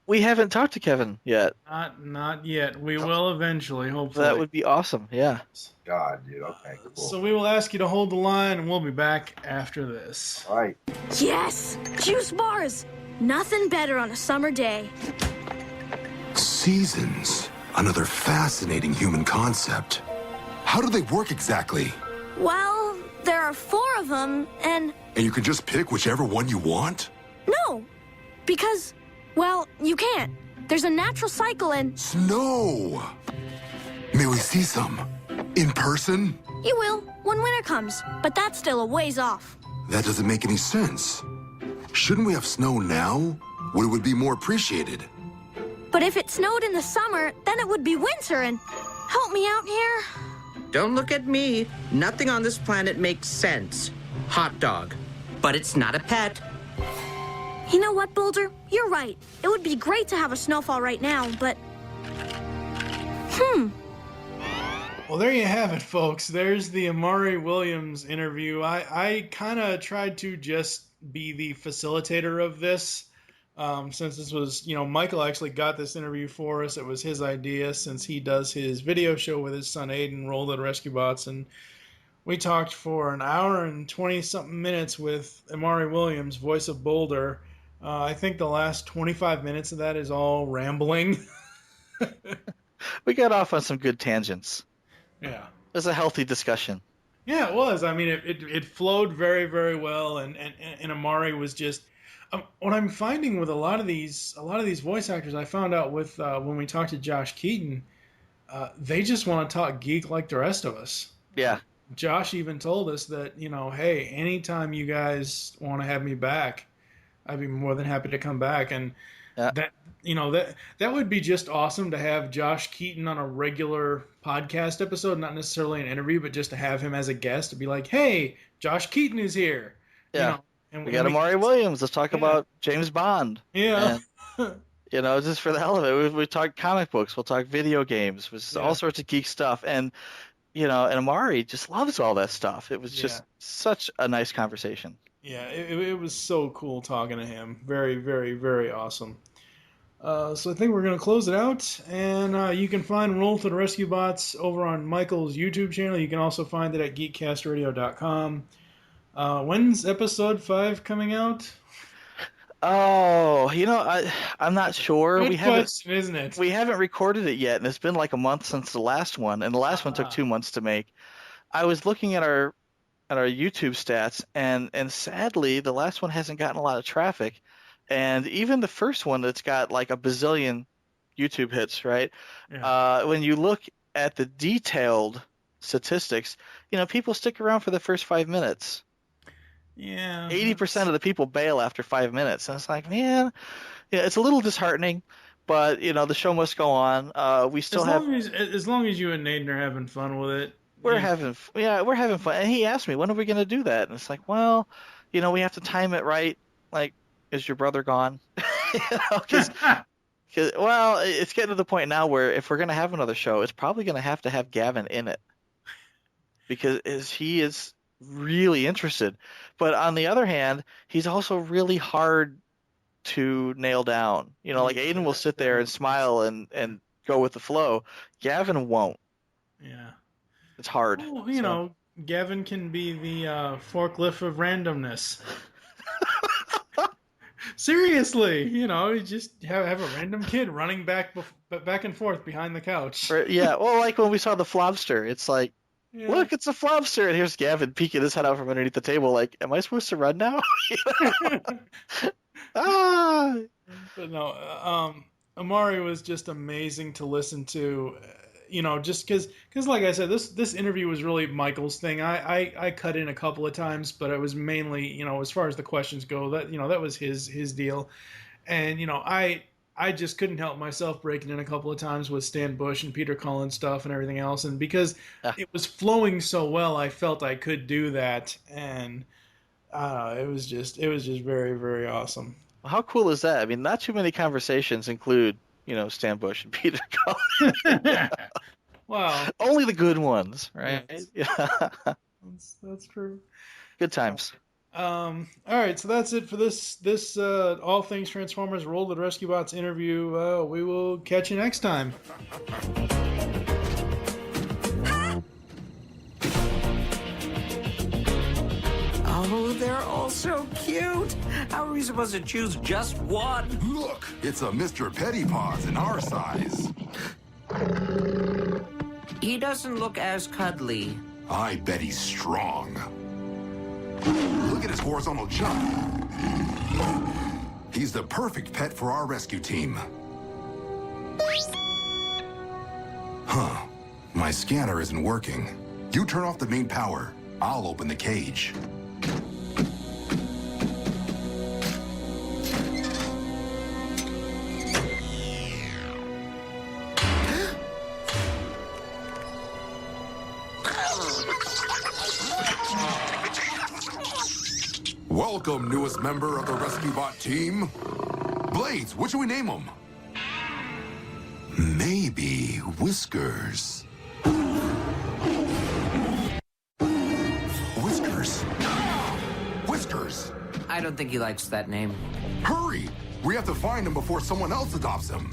We haven't talked to Kevin yet. Not yet. We will eventually, hopefully. That would be awesome. Yeah. God, dude. Okay, cool. So we will ask you to hold the line, and we'll be back after this. All right. Yes! Juice bars! Nothing better on a summer day. Seasons. Another fascinating human concept. How do they work exactly? Well, there are 4 of them, and And you can just pick whichever one you want? no! Because, well, you can't. There's a natural cycle and Snow! May we see some? In person? you will when winter comes, but that's still a ways off. That doesn't make any sense. Shouldn't we have snow now? When it would be more appreciated? But if it snowed in the summer, then it would be winter and help me out here. Don't look at me. Nothing on this planet makes sense. Hot dog. But it's not a pet. You know what, Boulder? You're right. It would be great to have a snowfall right now, but... Well, there you have it, folks. There's the Imari Williams interview. I kind of tried to just be the facilitator of this, since this was, Michael actually got this interview for us. It was his idea, since he does his video show with his son Aiden, Roll the Rescue Bots, and we talked for an hour and 20-something minutes with Imari Williams, voice of Boulder. I think the last 25 minutes of that is all rambling. We got off on some good tangents. Yeah. It was a healthy discussion. Yeah, it was. I mean, it flowed very, very well, and Imari was just what I'm finding with a lot of these voice actors. I found out with when we talked to Josh Keaton, they just want to talk geek like the rest of us. Yeah. Josh even told us that, hey, anytime you guys want to have me back, I'd be more than happy to come back. And that would be just awesome to have Josh Keaton on a regular podcast episode, not necessarily an interview, but just to have him as a guest, to be like, hey, Josh Keaton is here. Yeah. And we got Imari Williams. Let's talk about James Bond. Yeah. And, just for the hell of it, we talk comic books. We'll talk video games. All sorts of geek stuff. And, and Imari just loves all that stuff. It was just such a nice conversation. Yeah, it was so cool talking to him. Very, very, very awesome. So I think we're going to close it out, and you can find Roll to the Rescue Bots over on Michael's YouTube channel. You can also find it at geekcastradio.com. When's episode 5 coming out? Oh, I'm not sure. Good question, isn't it? We haven't recorded it yet, and it's been like a month since the last one, and the last one took 2 months to make. I was looking at our YouTube stats, and sadly, the last one hasn't gotten a lot of traffic. And even the first one that's got like a bazillion YouTube hits, right? Yeah. When you look at the detailed statistics, people stick around for the first 5 minutes. Yeah. 80% of the people bail after 5 minutes. And it's like, man, it's a little disheartening, but, the show must go on. We still as long as you and Nathan are having fun with it. We're having fun. And he asked me, when are we going to do that? And it's like, well, we have to time it right. Like, is your brother gone? Because it's getting to the point now where if we're going to have another show, it's probably going to have Gavin in it, because he is really interested. But on the other hand, he's also really hard to nail down. Like Aiden will sit there and smile and go with the flow. Gavin won't. Yeah, it's hard. Well, Gavin can be the forklift of randomness. Seriously, you just have a random kid running back and forth behind the couch. Yeah, well, like when we saw the Flobster, it's like, look, it's a Flobster, and here's Gavin peeking his head out from underneath the table, like, am I supposed to run now? But no, Imari was just amazing to listen to. Just because, like I said, this interview was really Michael's thing. I cut in a couple of times, but it was mainly, as far as the questions go, that was his deal. And, I just couldn't help myself breaking in a couple of times with Stan Bush and Peter Cullen stuff and everything else. And because it was flowing so well, I felt I could do that. And it was just very, very awesome. Well, how cool is that? I mean, not too many conversations include, Stan Bush and Peter Cullen. Wow. Only the good ones, right? Yes. Yeah. That's true. Good times. All right, so that's it for this All Things Transformers Roll the Rescue Bots interview. We will catch you next time. Oh, they're all so cute. How are we supposed to choose just one? Look, it's a Mr. Pettypaws in our size. He doesn't look as cuddly. I bet he's strong. Look at his horizontal jump. He's the perfect pet for our rescue team. Huh. My scanner isn't working. You turn off the main power. I'll open the cage. Welcome, newest member of the Rescue Bot team. Blades, what should we name him? Maybe Whiskers. Whiskers. Whiskers. I don't think he likes that name. Hurry! We have to find him before someone else adopts him.